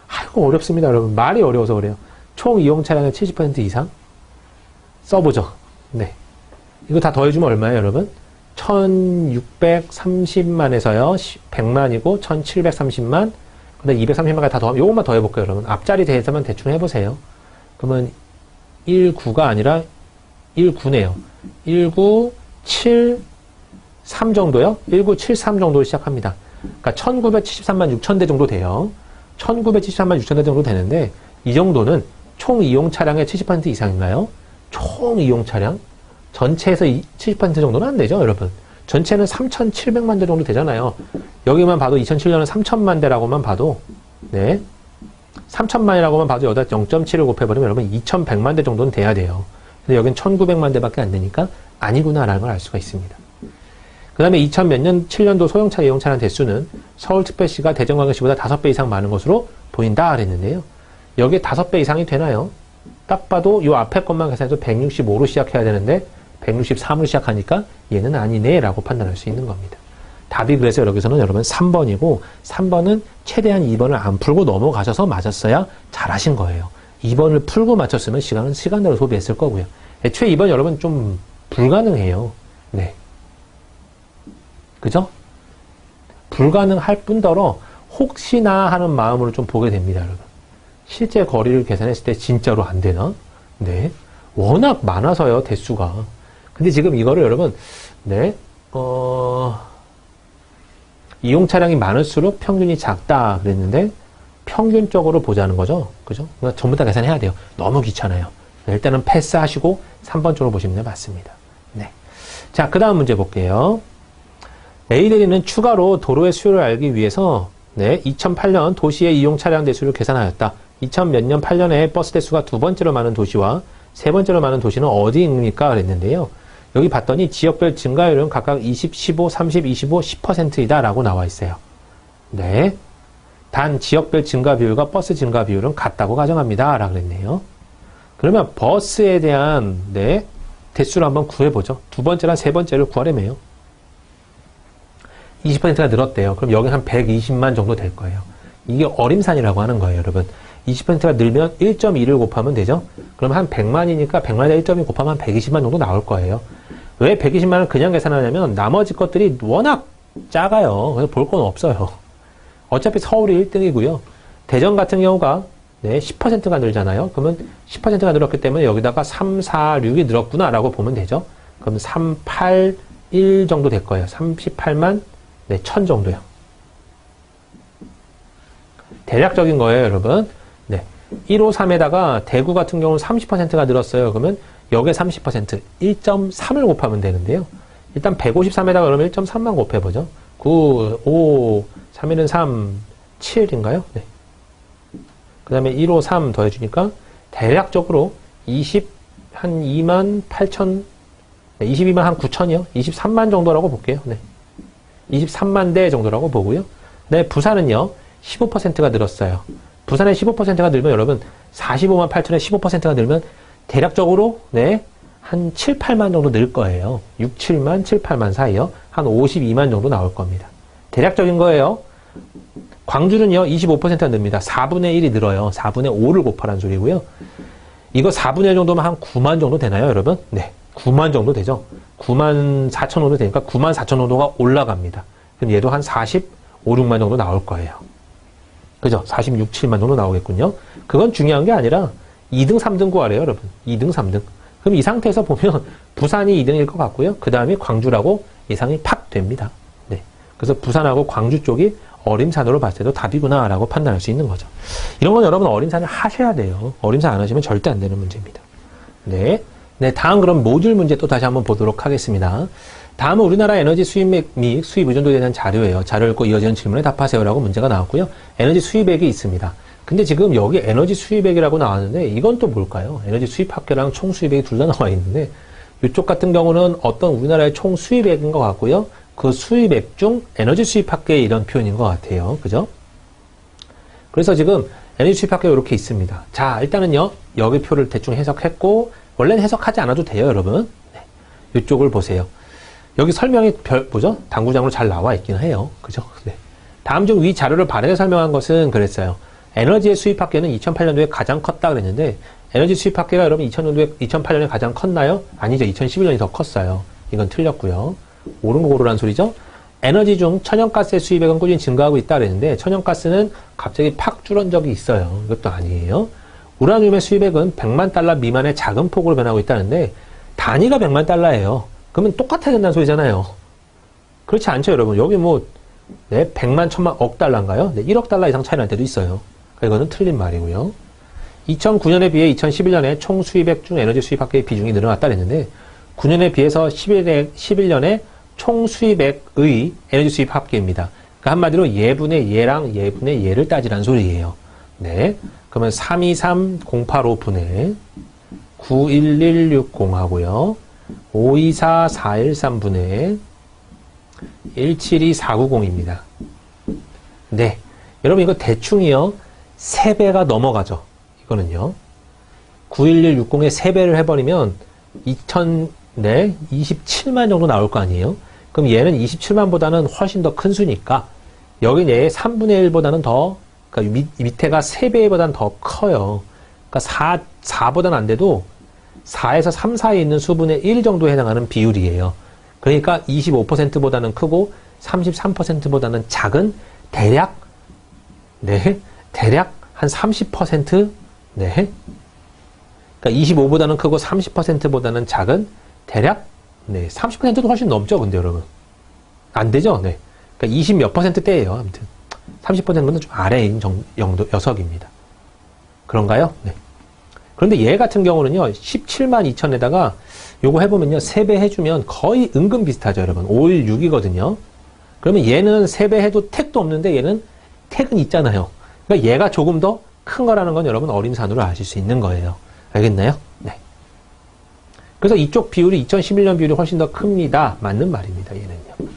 아이고, 어렵습니다, 여러분. 말이 어려워서 그래요. 총 이용 차량의 70% 이상? 써보죠. 네. 이거 다 더해주면 얼마예요, 여러분? 1630만에서요, 100만이고, 1730만, 그 다음에 230만까지 다 더하면, 요것만 더해볼게요, 여러분. 앞자리 대해서만 대충 해보세요. 그러면 19가 아니라 19네요. 1973 정도요? 1973 정도로 시작합니다. 그러니까 1973만 6천 대 정도 돼요. 1973만 6천 대 정도 되는데, 이 정도는 총 이용 차량의 70% 이상인가요? 총 이용 차량? 전체에서 70% 정도는 안 되죠, 여러분. 전체는 3,700만 대 정도 되잖아요. 여기만 봐도 2007년은 3,000만 대라고만 봐도, 네. 3,000만이라고만 봐도 여기다 0.7을 곱해버리면 여러분 2,100만 대 정도는 돼야 돼요. 근데 여긴 1,900만 대밖에 안 되니까 아니구나라는 걸 알 수가 있습니다. 그 다음에 2000 몇 년, 7년도 소형차 이용 차량 대수는 서울특별시가 대전광역시보다 5배 이상 많은 것으로 보인다 그랬는데요. 여기에 5배 이상이 되나요? 딱 봐도 요 앞에 것만 계산해도 165로 시작해야 되는데 163으로 시작하니까 얘는 아니네 라고 판단할 수 있는 겁니다. 답이 그래서 여기서는 여러분 3번이고 3번은 최대한 2번을 안 풀고 넘어가셔서 맞았어야 잘하신 거예요. 2번을 풀고 맞췄으면 시간은 시간대로 소비했을 거고요. 애초에 2번 여러분 좀 불가능해요. 네. 그죠? 불가능할 뿐더러 혹시나 하는 마음으로 좀 보게 됩니다, 여러분. 실제 거리를 계산했을 때 진짜로 안 되나? 네. 워낙 많아서요, 대수가. 근데 지금 이거를 여러분, 네, 이용 차량이 많을수록 평균이 작다 그랬는데, 평균적으로 보자는 거죠. 그죠? 그러니까 전부 다 계산해야 돼요. 너무 귀찮아요. 네, 일단은 패스하시고 3번 쪽으로 보시면 게 맞습니다. 네. 자, 그 다음 문제 볼게요. A대리는 추가로 도로의 수요를 알기 위해서, 네, 2008년 도시의 이용 차량 대수를 계산하였다. 2000 몇 년 8년에 버스 대수가 두 번째로 많은 도시와 세 번째로 많은 도시는 어디입니까? 그랬는데요. 여기 봤더니 지역별 증가율은 각각 20, 15, 30, 25, 10%이다 라고 나와 있어요. 네. 단 지역별 증가 비율과 버스 증가 비율은 같다고 가정합니다. 라고 그랬네요. 그러면 버스에 대한, 네, 대수를 한번 구해보죠. 두 번째랑 세 번째를 구하려면요. 20%가 늘었대요. 그럼 여기 한 120만 정도 될 거예요. 이게 어림산이라고 하는 거예요, 여러분. 20%가 늘면 1.2를 곱하면 되죠? 그럼 한 100만이니까 100만에 1.2 곱하면 한 120만 정도 나올 거예요. 왜 120만을 그냥 계산하냐면 나머지 것들이 워낙 작아요. 그래서 볼 건 없어요. 어차피 서울이 1등이고요. 대전 같은 경우가, 네, 10%가 늘잖아요. 그러면 10%가 늘었기 때문에 여기다가 3, 4, 6이 늘었구나 라고 보면 되죠. 그럼 3, 8, 1 정도 될 거예요. 38만, 네, 1000 정도요. 대략적인 거예요, 여러분. 네. 153에다가 대구 같은 경우는 30%가 늘었어요. 그러면 여기에 30%, 1.3을 곱하면 되는데요. 일단 153에다가 그러면 1.3만 곱해보죠. 9, 5, 3일은 3, 7인가요? 네. 그 다음에 153 더해주니까 대략적으로 한 2만 8천, 네, 22만 한 9천이요. 23만 정도라고 볼게요. 네. 23만 대 정도라고 보고요. 네, 부산은요. 15%가 늘었어요. 부산에 15%가 늘면 여러분 45만 8천에 15%가 늘면 대략적으로 네, 한 7, 8만 정도 늘 거예요. 6, 7만, 7, 8만 사이요. 한 52만 정도 나올 겁니다. 대략적인 거예요. 광주는요. 25%가 늡니다. 4분의 1이 늘어요. 4분의 5를 곱하라는 소리고요. 이거 4분의 1 정도면 한 9만 정도 되나요, 여러분? 네. 9만 정도 되죠. 9만 4천 정도 되니까 9만 4천 정도가 올라갑니다. 그럼 얘도 한 45, 6만 정도 나올 거예요. 그죠? 46, 7만 정도 나오겠군요. 그건 중요한 게 아니라 2등, 3등 구하래요, 여러분. 2등, 3등. 그럼 이 상태에서 보면 부산이 2등일 것 같고요. 그 다음에 광주라고 예상이 팍 됩니다. 네. 그래서 부산하고 광주 쪽이 어림산으로 봤을 때도 답이구나라고 판단할 수 있는 거죠. 이런 건 여러분 어림산을 하셔야 돼요. 어림산 안 하시면 절대 안 되는 문제입니다. 네. 네, 다음 그럼 모듈 문제 또 다시 한번 보도록 하겠습니다. 다음은 우리나라 에너지 수입액 및 수입 의존도에 대한 자료예요. 자료 읽고 이어지는 질문에 답하세요라고 문제가 나왔고요. 에너지 수입액이 있습니다. 근데 지금 여기 에너지 수입액이라고 나왔는데 이건 또 뭘까요? 에너지 수입 합계랑 총 수입액이 둘 다 나와 있는데 이쪽 같은 경우는 어떤 우리나라의 총 수입액인 것 같고요. 그 수입액 중 에너지 수입 합계 이런 표현인 것 같아요. 그죠? 그래서 지금 에너지 수입 합계가 이렇게 있습니다. 자, 일단은요. 여기 표를 대충 해석했고 원래는 해석하지 않아도 돼요, 여러분. 네. 이쪽을 보세요. 여기 설명이 뭐죠? 당구장으로 잘 나와 있긴 해요. 그죠? 네. 다음 중 위 자료를 발행해 설명한 것은 그랬어요. 에너지의 수입 합계는 2008년도에 가장 컸다 그랬는데 에너지 수입 합계가 여러분 2008년에 가장 컸나요? 아니죠. 2011년이 더 컸어요. 이건 틀렸고요. 옳은 거 고르란 소리죠. 에너지 중 천연가스의 수입액은 꾸준히 증가하고 있다 그랬는데 천연가스는 갑자기 팍 줄은 적이 있어요. 이것도 아니에요. 우라늄의 수입액은 100만 달러 미만의 작은 폭으로 변하고 있다는데 단위가 100만 달러예요. 그러면 똑같아야 된다는 소리잖아요. 그렇지 않죠, 여러분. 여기 뭐 네, 100만, 1000만, 억 달러인가요? 네, 1억 달러 이상 차이 날 때도 있어요. 그러니까 이거는 틀린 말이고요. 2009년에 비해 2011년에 총 수입액 중 에너지 수입 합계의 비중이 늘어났다 그랬는데 9년에 비해서 11년에 총 수입액의 에너지 수입 합계입니다. 그러니까 한마디로 예분의 예랑 예분의 예를 따지라는 소리예요. 네. 그러면 323085분의 91160 하고요. 524413분의 172490입니다. 네. 여러분 이거 대충이요. 3배가 넘어가죠. 이거는요. 91160에 3배를 해버리면 27만 정도 나올 거 아니에요? 그럼 얘는 27만보다는 훨씬 더 큰 수니까 여긴 얘의 3분의 1보다는 더 그러니까 밑에가 3배보다는 더 커요. 그러니까 4보다는 안 돼도 4에서 3 사이에 있는 수분의 1 정도에 해당하는 비율이에요. 그러니까 25%보다는 크고 33%보다는 작은 대략 한 30%? 네. 그러니까 25보다는 크고 30%보다는 작은 대략 30%도 훨씬 넘죠, 근데 여러분. 안 되죠? 네. 그러니까 20 몇 %대예요, 아무튼. 30%는 좀 아래인 녀석입니다. 그런가요? 네. 그런데 얘 같은 경우는요, 17만 2천에다가 요거 해보면요, 3배 해주면 거의 은근 비슷하죠, 여러분. 516이거든요. 그러면 얘는 3배 해도 택도 없는데 얘는 택은 있잖아요. 그러니까 얘가 조금 더 큰 거라는 건 여러분 어림산으로 아실 수 있는 거예요. 알겠나요? 네. 그래서 이쪽 비율이 2011년 비율이 훨씬 더 큽니다. 맞는 말입니다, 얘는요.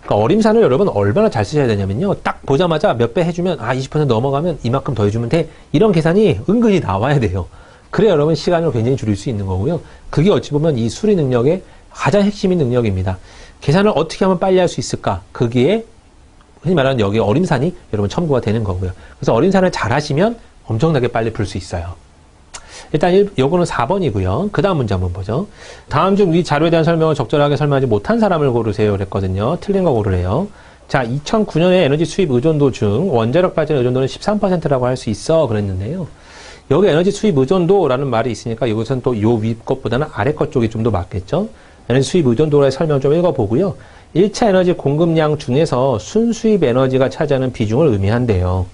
그러니까 어림산을 여러분 얼마나 잘 쓰셔야 되냐면요. 딱 보자마자 몇 배 해주면 20% 넘어가면 이만큼 더 해주면 돼. 이런 계산이 은근히 나와야 돼요. 그래야 여러분 시간을 굉장히 줄일 수 있는 거고요. 그게 어찌 보면 이 수리 능력의 가장 핵심인 능력입니다. 계산을 어떻게 하면 빨리 할 수 있을까? 거기에 흔히 말하는 여기 어림산이 여러분 첨부가 되는 거고요. 그래서 어림산을 잘 하시면 엄청나게 빨리 풀 수 있어요. 일단 요거는 4번이고요. 그 다음 문제 한번 보죠. 다음 중 위 자료에 대한 설명을 적절하게 설명하지 못한 사람을 고르세요 그랬거든요. 틀린 거 고르래요. 자, 2009년에 에너지 수입 의존도 중 원자력 발전 의존도는 13%라고 할 수 있어 그랬는데요. 여기 에너지 수입 의존도라는 말이 있으니까 이것은 또 요 위 것보다는 아래 것 쪽이 좀 더 맞겠죠. 에너지 수입 의존도의 설명 좀 읽어보고요. 1차 에너지 공급량 중에서 순수입 에너지가 차지하는 비중을 의미한대요.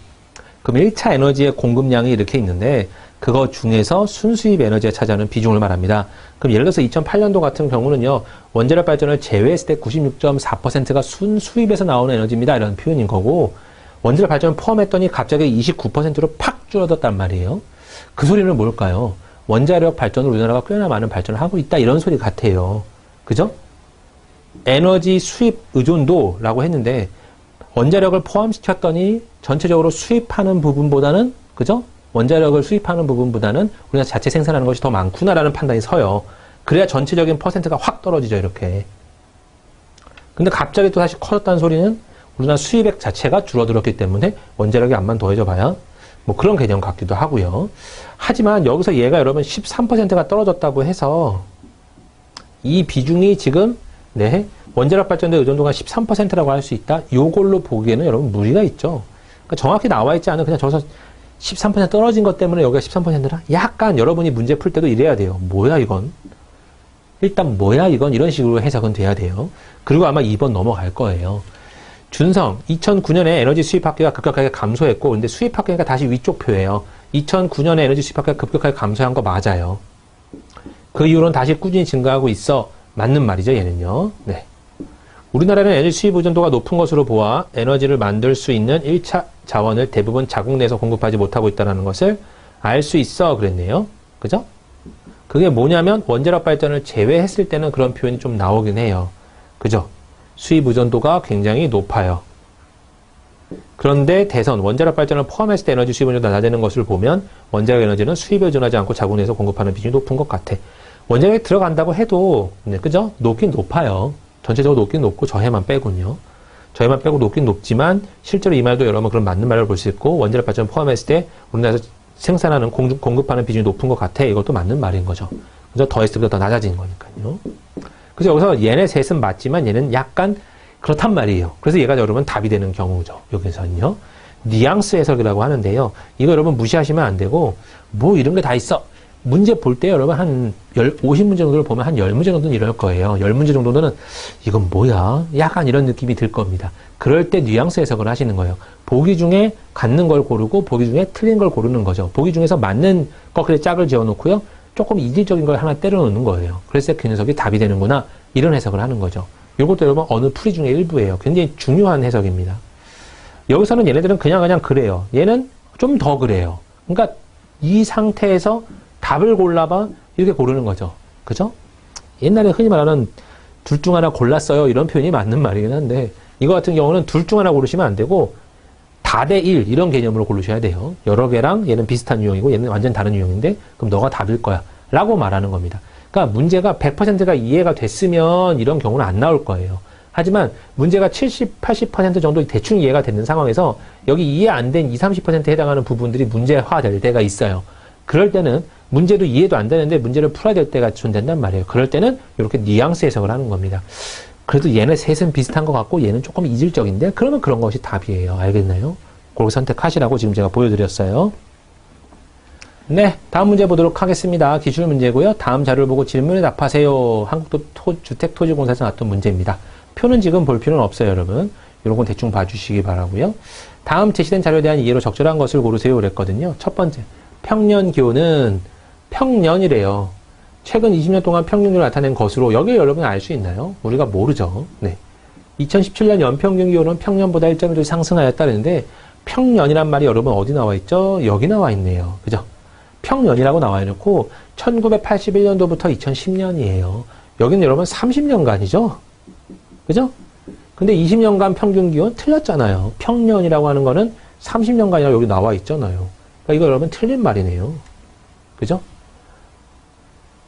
그럼 1차 에너지의 공급량이 이렇게 있는데 그거 중에서 순수입 에너지가 차지하는 비중을 말합니다. 그럼 예를 들어서 2008년도 같은 경우는요. 원자력 발전을 제외했을 때 96.4%가 순수입에서 나오는 에너지입니다. 이런 표현인 거고 원자력 발전을 포함했더니 갑자기 29%로 팍 줄어들었단 말이에요. 그 소리는 뭘까요? 원자력 발전을 우리나라가 꽤나 많은 발전을 하고 있다. 이런 소리 같아요. 그죠? 에너지 수입 의존도라고 했는데 원자력을 포함시켰더니 전체적으로 수입하는 부분보다는 그죠? 원자력을 수입하는 부분보다는 우리가 자체 생산하는 것이 더 많구나라는 판단이 서요. 그래야 전체적인 퍼센트가 확 떨어지죠, 이렇게. 근데 갑자기 또 다시 커졌다는 소리는 우리나라 수입액 자체가 줄어들었기 때문에 원자력이 암만 더해져 봐야 뭐 그런 개념 같기도 하고요. 하지만 여기서 얘가 여러분 13%가 떨어졌다고 해서 이 비중이 지금 원자력 발전대 의존도가 13%라고 할 수 있다. 요걸로 보기에는 여러분 무리가 있죠. 그러니까 정확히 나와 있지 않은 그냥 저기서 13% 떨어진 것 때문에 여기가 13%라? 약간 여러분이 문제 풀 때도 이래야 돼요. 뭐야 이건? 일단 뭐야 이건? 이런 식으로 해석은 돼야 돼요. 그리고 아마 2번 넘어갈 거예요. 준성, 2009년에 에너지 수입 합계가 급격하게 감소했고, 근데 수입 합계가 다시 위쪽 표예요. 2009년에 에너지 수입 합계가 급격하게 감소한 거 맞아요. 그 이후로는 다시 꾸준히 증가하고 있어. 맞는 말이죠, 얘는요. 네. 우리나라는 에너지 수입 의존도가 높은 것으로 보아 에너지를 만들 수 있는 1차 자원을 대부분 자국 내에서 공급하지 못하고 있다는 것을 알 수 있어. 그랬네요. 그죠? 그게 뭐냐면 원자력 발전을 제외했을 때는 그런 표현이 좀 나오긴 해요. 그죠? 수입 의존도가 굉장히 높아요. 그런데 대선, 원자력 발전을 포함했을 때 에너지 수입 의존도가 낮아지는 것을 보면 원자력 에너지는 수입에 의존하지 않고 자국 내에서 공급하는 비중이 높은 것 같아. 원자력이 들어간다고 해도, 네, 그죠? 높긴 높아요. 전체적으로 높긴 높고 저해만 빼군요. 저해만 빼고 높긴 높지만 실제로 이 말도 여러분 그런 맞는 말을 볼 수 있고 원자력 발전을 포함했을 때 우리나라에서 생산하는 공급하는 비중이 높은 것 같아. 이것도 맞는 말인 거죠. 그죠? 더했을 때보다 더 낮아진 거니까요. 그래서 여기서 얘네 셋은 맞지만 얘는 약간 그렇단 말이에요. 그래서 얘가 여러분 답이 되는 경우죠. 여기서는요. 뉘앙스 해석이라고 하는데요. 이거 여러분 무시하시면 안 되고 뭐 이런 게 다 있어. 문제 볼 때 여러분 한 50문제 정도를 보면 한 10문제 정도는 이럴 거예요. 10문제 정도는 이건 뭐야? 약간 이런 느낌이 들 겁니다. 그럴 때 뉘앙스 해석을 하시는 거예요. 보기 중에 갖는 걸 고르고 보기 중에 틀린 걸 고르는 거죠. 보기 중에서 맞는 것들의 짝을 지어놓고요. 조금 이질적인 걸 하나 때려놓는 거예요. 그래서 그 녀석이 답이 되는구나. 이런 해석을 하는 거죠. 이것도 여러분 어느 풀이 중에 일부예요. 굉장히 중요한 해석입니다. 여기서는 얘네들은 그냥 그래요. 얘는 좀 더 그래요. 그러니까 이 상태에서 답을 골라봐 이렇게 고르는 거죠. 그죠? 옛날에 흔히 말하는 둘 중 하나 골랐어요. 이런 표현이 맞는 말이긴 한데 이거 같은 경우는 둘 중 하나 고르시면 안 되고 다대 1 이런 개념으로 고르셔야 돼요. 여러 개랑 얘는 비슷한 유형이고 얘는 완전 다른 유형인데 그럼 너가 답일 거야. 라고 말하는 겁니다. 그러니까 문제가 100%가 이해가 됐으면 이런 경우는 안 나올 거예요. 하지만 문제가 70, 80% 정도 대충 이해가 되는 상황에서 여기 이해 안 된 20, 30%에 해당하는 부분들이 문제화될 때가 있어요. 그럴 때는 문제도 이해도 안 되는데 문제를 풀어야 될 때가 존재한단 말이에요. 그럴 때는 이렇게 뉘앙스 해석을 하는 겁니다. 그래도 얘네 셋은 비슷한 것 같고 얘는 조금 이질적인데 그러면 그런 것이 답이에요. 알겠나요? 그렇게 선택하시라고 지금 제가 보여드렸어요. 네, 다음 문제 보도록 하겠습니다. 기출 문제고요. 다음 자료를 보고 질문에 답하세요. 한국주택토지공사에서 나왔던 문제입니다. 표는 지금 볼 필요는 없어요, 여러분. 이런 건 대충 봐주시기 바라고요. 다음 제시된 자료에 대한 이해로 적절한 것을 고르세요. 그랬거든요. 첫 번째, 평년 기온은 평년이래요. 최근 20년 동안 평균기온을 나타낸 것으로 여기 여러분 알 수 있나요? 우리가 모르죠. 네. 2017년 연평균 기온은 평년보다 1.1도 상승하였다는데 평년이란 말이 여러분 어디 나와 있죠? 여기 나와 있네요. 그죠? 평년이라고 나와 있고 1981년도부터 2010년이에요. 여기는 여러분 30년간이죠? 그죠? 근데 20년간 평균 기온 틀렸잖아요. 평년이라고 하는 거는 30년간이라고 여기 나와 있잖아요. 그러니까 이거 여러분 틀린 말이네요. 그죠?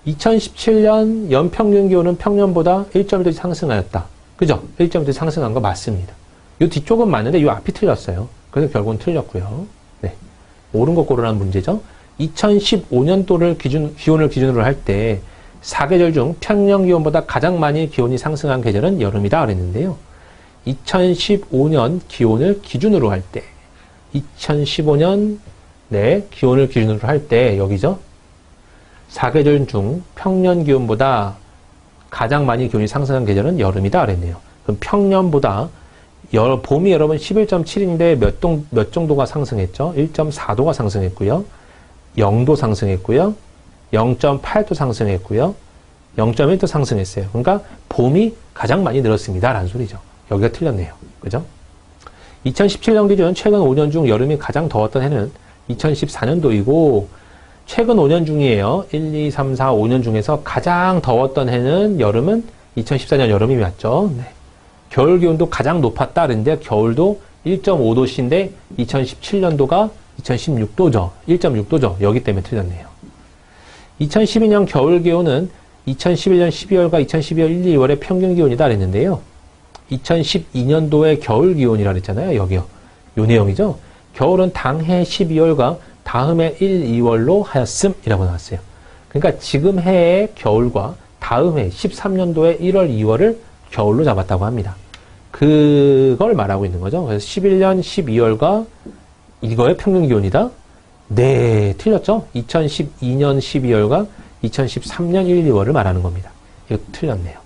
2017년 연평균 기온은 평년보다 1.1도 상승하였다. 그죠? 1.1도 상승한 거 맞습니다. 이 뒤쪽은 맞는데 이 앞이 틀렸어요. 그래서 결국은 틀렸고요. 네. 옳은 거 고르라는 문제죠. 2015년도를 기온을 기준으로 할 때 4계절 중 평년 기온보다 가장 많이 기온이 상승한 계절은 여름이다 그랬는데요. 2015년 기온을 기준으로 할 때 2015년 네, 기온을 기준으로 할 때 여기죠. 4계절 중 평년 기온보다 가장 많이 기온이 상승한 계절은 여름이다 그랬네요. 그럼 평년보다 봄이 여러분 11.7인데 몇 정도가 상승했죠? 1.4도가 상승했고요. 0도 상승했고요. 0.8도 상승했고요. 0.1도 상승했어요. 그러니까 봄이 가장 많이 늘었습니다. 라는 소리죠. 여기가 틀렸네요. 그죠? 2017년 기준 최근 5년 중 여름이 가장 더웠던 해는 2014년도이고 최근 5년 중이에요. 1, 2, 3, 4, 5년 중에서 가장 더웠던 해는 여름은 2014년 여름이 맞죠. 네. 겨울 기온도 가장 높았다 그랬는데 겨울도 1.5도씨인데 2017년도가 2016도죠. 1.6도죠. 여기 때문에 틀렸네요. 2012년 겨울 기온은 2011년 12월과 2012년 1, 2월의 평균 기온이다 그랬는데요. 2012년도의 겨울 기온이라 그랬잖아요. 여기요. 요 내용이죠. 겨울은 당해 12월과 다음해 1, 2월로 하였음이라고 나왔어요. 그러니까 지금 해의 겨울과 다음 해 13년도의 1월, 2월을 겨울로 잡았다고 합니다. 그걸 말하고 있는 거죠. 그래서 11년 12월과 이거의 평균 기온이다? 네, 틀렸죠? 2012년 12월과 2013년 1, 2월을 말하는 겁니다. 이거 틀렸네요.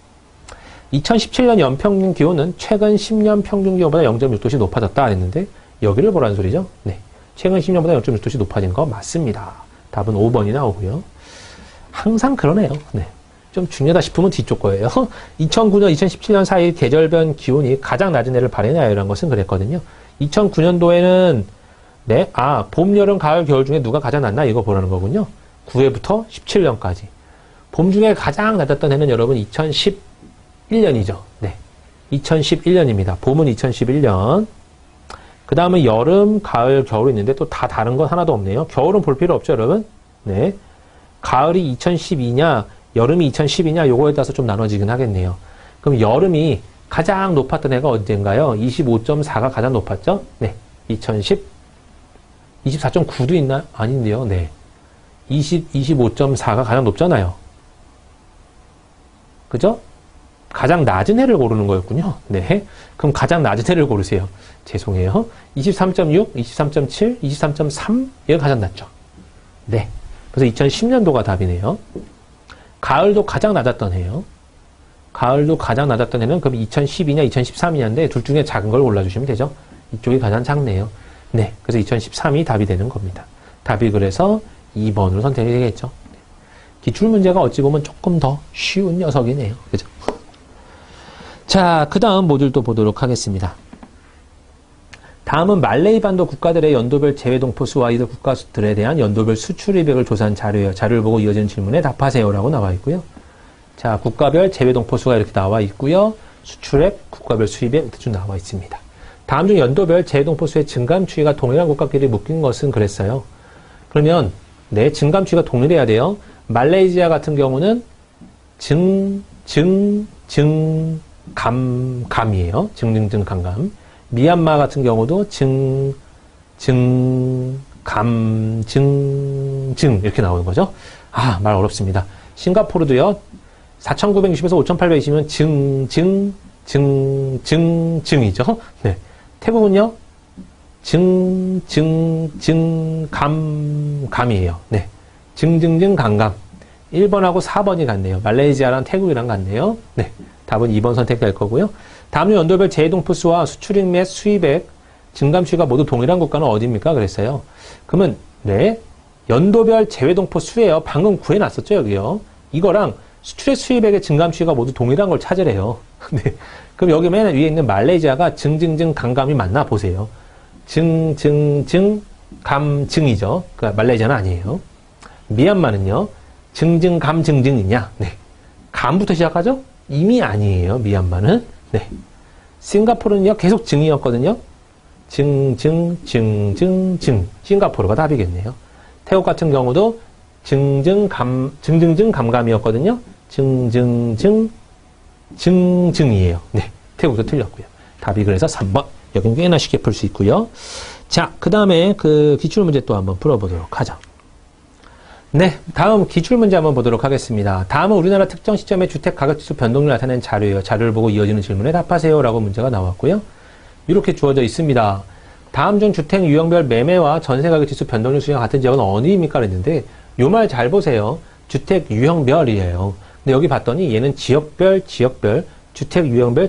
2017년 연평균 기온은 최근 10년 평균 기온보다 0.6도씩 높아졌다 했는데 여기를 보라는 소리죠. 네, 최근 10년보다 0.6도씩 높아진 거 맞습니다. 답은 5번이 나오고요. 항상 그러네요. 네, 좀 중요하다 싶으면 뒤쪽 거예요. 2009년, 2017년 사이 계절별 기온이 가장 낮은 해를 발해내라는 것은 그랬거든요. 2009년도에는 네, 봄, 여름, 가을, 겨울 중에 누가 가장 낮나 이거 보라는 거군요. 9회부터 17년까지. 봄 중에 가장 낮았던 해는 여러분 2011년이죠. 네, 2011년입니다. 봄은 2011년. 그 다음은 여름, 가을, 겨울이 있는데 또 다 다른 건 하나도 없네요. 겨울은 볼 필요 없죠, 여러분? 네. 가을이 2012냐, 여름이 2010이냐, 요거에 따라서 좀 나눠지긴 하겠네요. 그럼 여름이 가장 높았던 해가 언젠가요? 25.4가 가장 높았죠? 네. 2010. 24.9도 있나요? 아닌데요. 네. 25.4가 가장 높잖아요. 그죠? 가장 낮은 해를 고르는 거였군요. 네. 그럼 가장 낮은 해를 고르세요. 죄송해요. 23.6, 23.7, 23.3, 얘가 가장 낮죠. 네. 그래서 2010년도가 답이네요. 가을도 가장 낮았던 해요. 가을도 가장 낮았던 해는 그럼 2012냐, 2013이냐인데 둘 중에 작은 걸 골라주시면 되죠. 이쪽이 가장 작네요. 네. 그래서 2013이 답이 되는 겁니다. 답이 그래서 2번으로 선택이 되겠죠. 기출문제가 어찌 보면 조금 더 쉬운 녀석이네요. 그죠? 자, 그 다음 모듈도 보도록 하겠습니다. 다음은 말레이 반도 국가들의 연도별 재외동포수와 이들 국가들에 대한 연도별 수출입액을 조사한 자료예요. 자료를 보고 이어지는 질문에 답하세요라고 나와 있고요. 자, 국가별 재외동포수가 이렇게 나와 있고요. 수출액, 국가별 수입액 이렇게 쭉 나와 있습니다. 다음 중 연도별 재외동포수의 증감 추이가 동일한 국가끼리 묶인 것은 그랬어요. 그러면 네, 증감 추이가 동일해야 돼요. 말레이시아 같은 경우는 감이에요. 감. 미얀마 같은 경우도 이렇게 나오는 거죠. 말 어렵습니다. 싱가포르도요. 4,920에서 5,820이면 증이죠. 네. 태국은요. 감이에요. 네. 감감. 1번하고 4번이 같네요. 말레이시아랑 태국이랑 같네요. 네. 답은 2번 선택될 거고요. 다음 연도별 재외동포수와 수출입 및 수입액 증감추이가 모두 동일한 국가는 어디입니까? 그랬어요. 그러면 네, 연도별 재외동포수예요. 방금 구해놨었죠, 여기요. 이거랑 수출액 수입액의 증감추이가 모두 동일한 걸 찾으래요. 네. 그럼 여기 맨 위에 있는 말레이시아가 감감이 맞나 보세요. 감이죠. 그 말레이시아는 아니에요. 미얀마는요. 감이냐? 네. 감부터 시작하죠? 이미 아니에요. 미얀마는. 네. 싱가포르는요. 계속 증이었거든요. 싱가포르가 답이겠네요. 태국 같은 경우도 감감이었거든요. 증이에요. 네. 태국도 틀렸고요. 답이 그래서 3번. 여긴 꽤나 쉽게 풀 수 있고요. 자, 그 다음에 그 기출문제 또 한번 풀어보도록 하죠. 네, 다음 기출문제 한번 보도록 하겠습니다. 다음은 우리나라 특정 시점의 주택 가격지수 변동률을 나타낸 자료예요. 자료를 보고 이어지는 질문에 답하세요 라고 문제가 나왔고요. 이렇게 주어져 있습니다. 다음 중 주택 유형별 매매와 전세 가격지수 변동률 수치가 같은 지역은 어디입니까? 그랬는데 요 말 잘 보세요. 주택 유형별이에요. 근데 여기 봤더니 얘는 지역별, 주택 유형별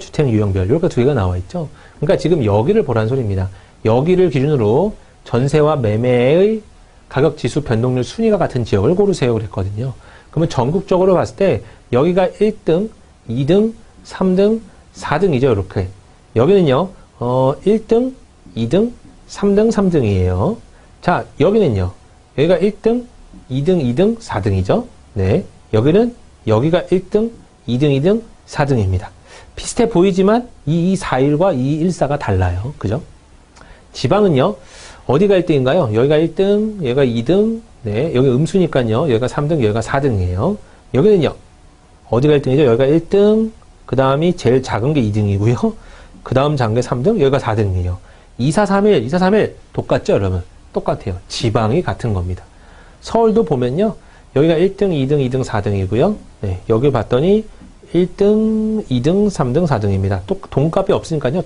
이렇게 두 개가 나와 있죠. 그러니까 지금 여기를 보라는 소리입니다. 여기를 기준으로 전세와 매매의 가격지수 변동률 순위가 같은 지역을 고르세요 그랬거든요. 그러면 전국적으로 봤을 때 여기가 1등, 2등, 3등, 4등이죠. 이렇게. 여기는요. 1등, 2등, 3등, 3등이에요. 자, 여기는요. 여기가 1등, 2등, 2등, 4등이죠. 네. 여기가 1등, 2등, 2등, 4등입니다. 비슷해 보이지만 2241과 2214가 달라요. 그죠? 지방은요. 어디가 1등인가요? 여기가 1등, 여기가 2등, 네, 여기 음수니까요. 여기가 3등, 여기가 4등이에요. 여기는요. 어디가 1등이죠? 여기가 1등, 그 다음이 제일 작은 게 2등이고요. 그 다음 작은 게 3등, 여기가 4등이에요. 2431 똑같죠, 여러분? 똑같아요. 지방이 같은 겁니다. 서울도 보면요. 여기가 1등, 2등, 2등, 4등이고요. 네, 여기 봤더니 1등, 2등, 3등, 4등입니다. 또 동급이 없으니까요.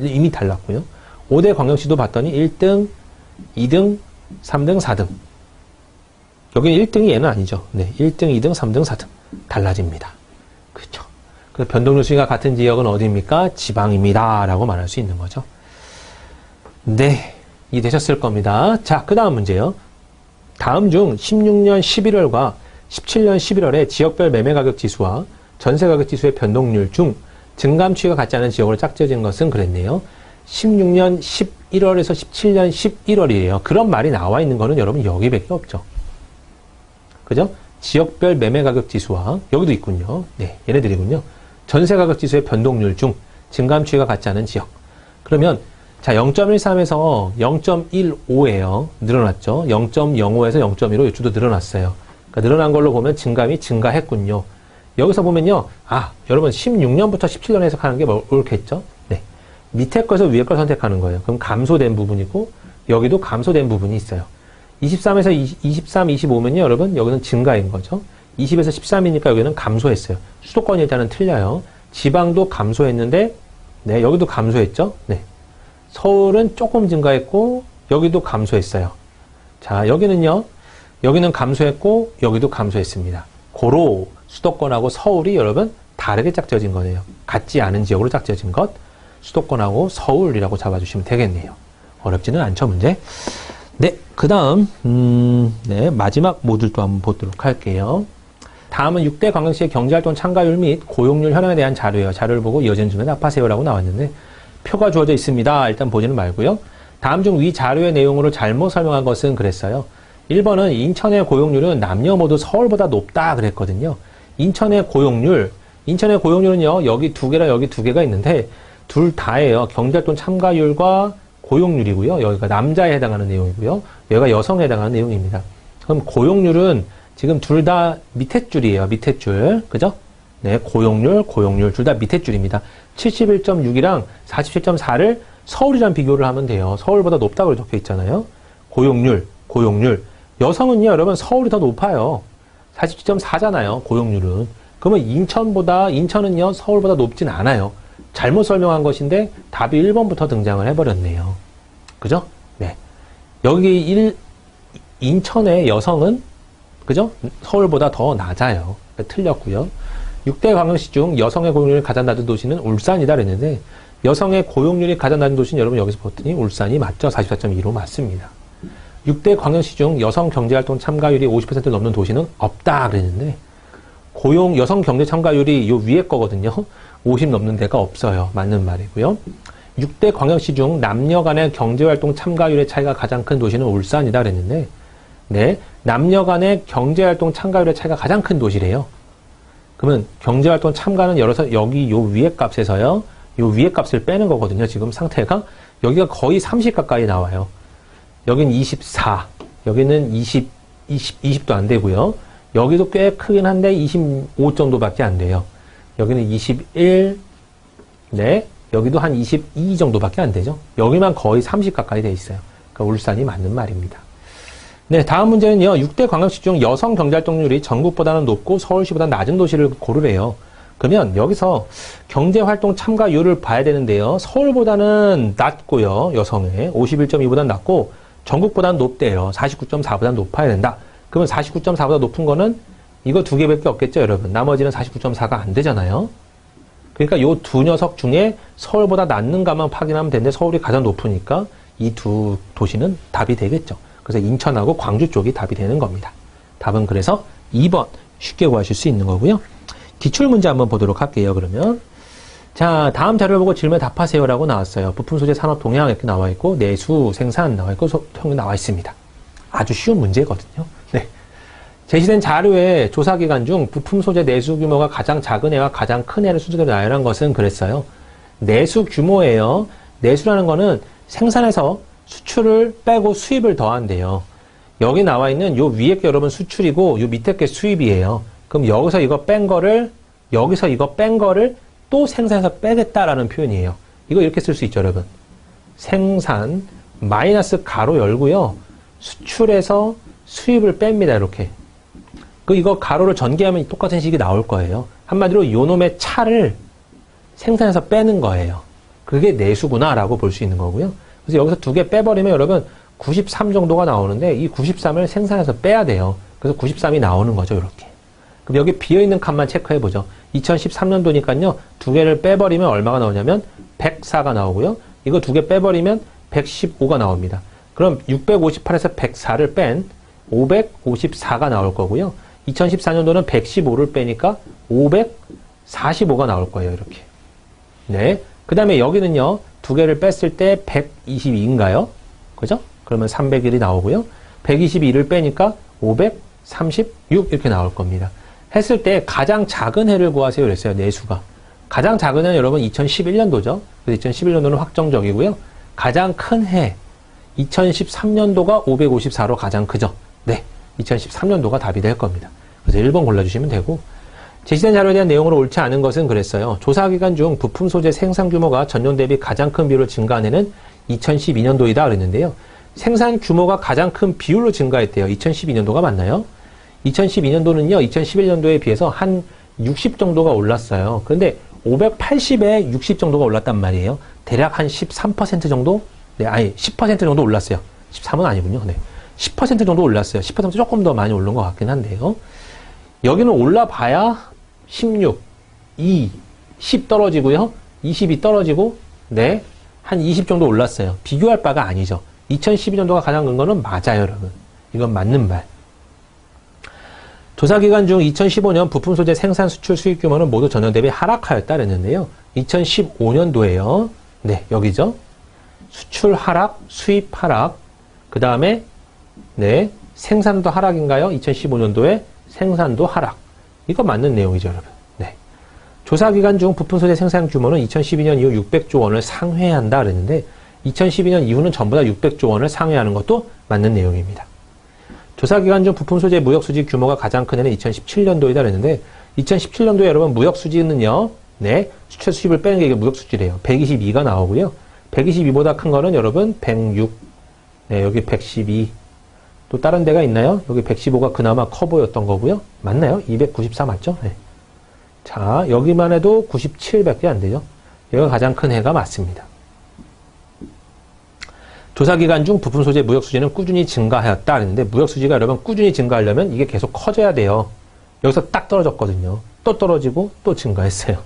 이미 달랐고요. 5대 광역시도 봤더니 1등, 2등, 3등, 4등. 여기는 1등이 얘는 아니죠. 네, 1등, 2등, 3등, 4등. 달라집니다. 그렇죠. 그 변동률 수위가 같은 지역은 어디입니까? 지방입니다. 라고 말할 수 있는 거죠. 네. 이해되셨을 겁니다. 자, 그 다음 문제요. 다음 중 16년 11월과 17년 11월에 지역별 매매가격 지수와 전세가격 지수의 변동률 중 증감 추이가 같지 않은 지역으로 짝지어진 것은 그랬네요. 16년 11월에서 17년 11월이에요. 그런 말이 나와 있는 거는 여러분 여기밖에 없죠. 그죠? 지역별 매매가격 지수와 여기도 있군요. 네, 얘네들이군요. 전세가격 지수의 변동률 중 증감 추이가 같지 않은 지역. 그러면 자 0.13에서 0.15예요. 늘어났죠. 0.05에서 0.15 이쪽도 늘어났어요. 그러니까 늘어난 걸로 보면 증감이 증가했군요. 여기서 보면요. 아, 여러분 16년부터 17년 해석하는 게 옳겠죠? 네. 밑에 거에서 위에 걸 선택하는 거예요. 그럼 감소된 부분이고 여기도 감소된 부분이 있어요. 23에서 23, 25면요. 여러분 여기는 증가인 거죠. 20에서 13이니까 여기는 감소했어요. 수도권이 일단은 틀려요. 지방도 감소했는데 네, 여기도 감소했죠? 네. 서울은 조금 증가했고 여기도 감소했어요. 자, 여기는요. 여기는 감소했고 여기도 감소했습니다. 고로 수도권하고 서울이 여러분 다르게 짝지어진 거네요. 같지 않은 지역으로 짝지어진 것. 수도권하고 서울이라고 잡아주시면 되겠네요. 어렵지는 않죠, 문제. 네, 그 다음 네, 마지막 모듈 또 한번 보도록 할게요. 다음은 6대 관광시의 경제활동 참가율 및 고용률 현황에 대한 자료예요. 자료를 보고 이어지는 질문에 답하세요라고 나왔는데 표가 주어져 있습니다. 일단 보지는 말고요. 다음 중 위 자료의 내용으로 잘못 설명한 것은 그랬어요. 1번은 인천의 고용률은 남녀 모두 서울보다 높다 그랬거든요. 인천의 고용률은요. 여기 두 개랑 여기 두 개가 있는데 둘 다예요. 경제활동 참가율과 고용률이고요. 여기가 남자에 해당하는 내용이고요. 여기가 여성에 해당하는 내용입니다. 그럼 고용률은 지금 둘 다 밑에 줄이에요. 밑에 줄. 그죠? 네, 고용률 둘 다 밑에 줄입니다. 71.6이랑 47.4를 서울이랑 비교를 하면 돼요. 서울보다 높다고 적혀 있잖아요. 고용률. 여성은요, 여러분, 서울이 더 높아요. 47.4잖아요, 고용률은. 그러면 인천은요, 서울보다 높진 않아요. 잘못 설명한 것인데 답이 1번부터 등장을 해버렸네요. 그죠? 네. 여기 인천의 여성은, 그죠? 서울보다 더 낮아요. 틀렸고요. 6대 관광시 중 여성의 고용률이 가장 낮은 도시는 울산이다 그랬는데 여성의 고용률이 가장 낮은 도시는 여러분 여기서 봤더니 울산이 맞죠? 44.2로 맞습니다. 6대 관광시 중 여성 경제활동 참가율이 50%를 넘는 도시는 없다 그랬는데 여성 경제 참가율이 요 위에 거거든요. 50 넘는 데가 없어요. 맞는 말이고요. 6대 관광시 중 남녀 간의 경제활동 참가율의 차이가 가장 큰 도시는 울산이다 그랬는데 네, 남녀 간의 경제활동 참가율의 차이가 가장 큰 도시래요. 그러면 경제활동 참가는 열어서 여기 요 위에 값에서요. 요 위에 값을 빼는 거거든요. 지금 상태가 여기가 거의 30 가까이 나와요. 여기는 24, 여기는 20도 안 되고요. 여기도 꽤 크긴 한데 25 정도밖에 안 돼요. 여기는 21, 네, 여기도 한 22 정도밖에 안 되죠. 여기만 거의 30 가까이 돼 있어요. 그러니까 울산이 맞는 말입니다. 네, 다음 문제는요. 6대 관광시 중 여성 경제활동률이 전국보다는 높고 서울시보다 낮은 도시를 고르래요. 그러면 여기서 경제활동 참가율을 봐야 되는데요. 서울보다는 낮고요. 여성의 51.2보다는 낮고 전국보다는 높대요. 49.4보다 높아야 된다. 그러면 49.4보다 높은 거는 이거 두 개밖에 없겠죠, 여러분. 나머지는 49.4가 안 되잖아요. 그러니까 요 두 녀석 중에 서울보다 낮는가만 확인하면 되는데 서울이 가장 높으니까 이 두 도시는 답이 되겠죠. 그래서 인천하고 광주 쪽이 답이 되는 겁니다. 답은 그래서 2번 쉽게 구하실 수 있는 거고요. 기출문제 한번 보도록 할게요. 그러면 자, 다음 자료를 보고 질문에 답하세요라고 나왔어요. 부품 소재 산업 동향 이렇게 나와 있고 내수 생산 나와 있고 형이 나와 있습니다. 아주 쉬운 문제거든요. 네. 제시된 자료의 조사 기간 중 부품 소재 내수 규모가 가장 작은 해와 가장 큰 해를 순서대로 나열한 것은 그랬어요. 내수 규모예요. 내수라는 거는 생산해서 수출을 빼고 수입을 더한대요. 여기 나와 있는 요 위에 게 여러분 수출이고 요 밑에 게 수입이에요. 그럼 여기서 이거 뺀 거를 또 생산해서 빼겠다라는 표현이에요. 이거 이렇게 쓸 수 있죠, 여러분. 생산 마이너스 가로 열고요. 수출해서 수입을 뺍니다, 이렇게. 이거 가로를 전개하면 똑같은 식이 나올 거예요. 한마디로 요놈의 차를 생산해서 빼는 거예요. 그게 내수구나라고 볼 수 있는 거고요. 그래서 여기서 두 개 빼버리면 여러분 93 정도가 나오는데 이 93을 생산해서 빼야 돼요. 그래서 93이 나오는 거죠, 이렇게. 그럼 여기 비어있는 칸만 체크해보죠. 2013년도니까요. 두 개를 빼버리면 얼마가 나오냐면 104가 나오고요. 이거 두 개 빼버리면 115가 나옵니다. 그럼 658에서 104를 뺀 554가 나올 거고요. 2014년도는 115를 빼니까 545가 나올 거예요. 이렇게. 네. 그 다음에 여기는요. 두 개를 뺐을 때 122인가요? 그죠? 그러면 301이 나오고요. 122를 빼니까 536 이렇게 나올 겁니다. 했을 때 가장 작은 해를 구하세요. 그랬어요. 내수가. 가장 작은 해는 여러분 2011년도죠. 그래서 2011년도는 확정적이고요. 가장 큰 해 2013년도가 554로 가장 크죠. 네. 2013년도가 답이 될 겁니다. 그래서 1번 골라주시면 되고 제시된 자료에 대한 내용으로 옳지 않은 것은 그랬어요. 조사기간 중 부품 소재 생산 규모가 전년 대비 가장 큰 비율로 증가한 해는 2012년도이다 그랬는데요. 생산 규모가 가장 큰 비율로 증가했대요. 2012년도가 맞나요? 2012년도는요. 2011년도에 비해서 한 60 정도가 올랐어요. 그런데 580에 60 정도가 올랐단 말이에요. 대략 한 13% 정도? 네, 아니 10% 정도 올랐어요. 13은 아니군요. 네. 10% 정도 올랐어요. 10% 조금 더 많이 오른 것 같긴 한데요. 여기는 올라봐야 16, 2, 10 떨어지고요. 22 떨어지고, 네. 한 20 정도 올랐어요. 비교할 바가 아니죠. 2012년도가 가장 큰 거는 맞아요, 여러분. 이건 맞는 말. 조사기간 중 2015년 부품 소재 생산 수출 수입 규모는 모두 전년 대비 하락하였다 그랬는데요. 2015년도에요. 네, 여기죠. 수출 하락, 수입 하락, 그 다음에, 네, 생산도 하락인가요? 2015년도에 생산도 하락. 이거 맞는 내용이죠, 여러분. 네. 조사기간 중 부품 소재 생산 규모는 2012년 이후 600조 원을 상회한다 그랬는데, 2012년 이후는 전부 다 600조 원을 상회하는 것도 맞는 내용입니다. 조사기간 중 부품 소재 무역 수지 규모가 가장 큰 해는 2017년도이다 그랬는데 2017년도에 여러분 무역 수지는요. 네. 수출 수입을 빼는 게 이게 무역 수지래요. 122가 나오고요. 122보다 큰 거는 여러분 106. 네, 여기 112. 또 다른 데가 있나요? 여기 115가 그나마 커 보였던 거고요. 맞나요? 294 맞죠? 네. 자, 여기만 해도 97밖에 안 되죠. 여기가 가장 큰 해가 맞습니다. 조사기간 중 부품 소재 무역 수지는 꾸준히 증가하였다 그랬는데 무역 수지가 여러분 꾸준히 증가하려면 이게 계속 커져야 돼요. 여기서 딱 떨어졌거든요. 또 떨어지고 또 증가했어요.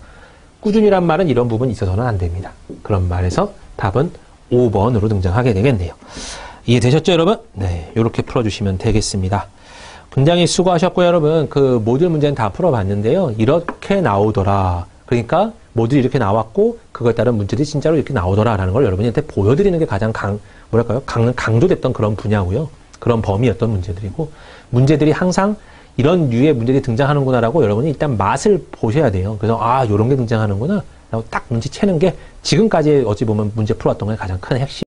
꾸준히란 말은 이런 부분이 있어서는 안 됩니다. 그런 말에서 답은 5번으로 등장하게 되겠네요. 이해되셨죠, 여러분? 네, 이렇게 풀어주시면 되겠습니다. 굉장히 수고하셨고요, 여러분. 그 모듈 문제는 다 풀어봤는데요. 이렇게 나오더라. 그러니까 모듈이 이렇게 나왔고 그거에 따른 문제들이 진짜로 이렇게 나오더라라는 걸 여러분한테 보여드리는 게 가장 강조됐던 그런 분야고요. 그런 범위였던 문제들이고 문제들이 항상 이런 류의 문제들이 등장하는구나라고 여러분이 일단 맛을 보셔야 돼요. 그래서 아, 요런 게 등장하는구나 라고 딱 눈치채는 게 지금까지 어찌 보면 문제 풀어왔던 게 가장 큰 핵심.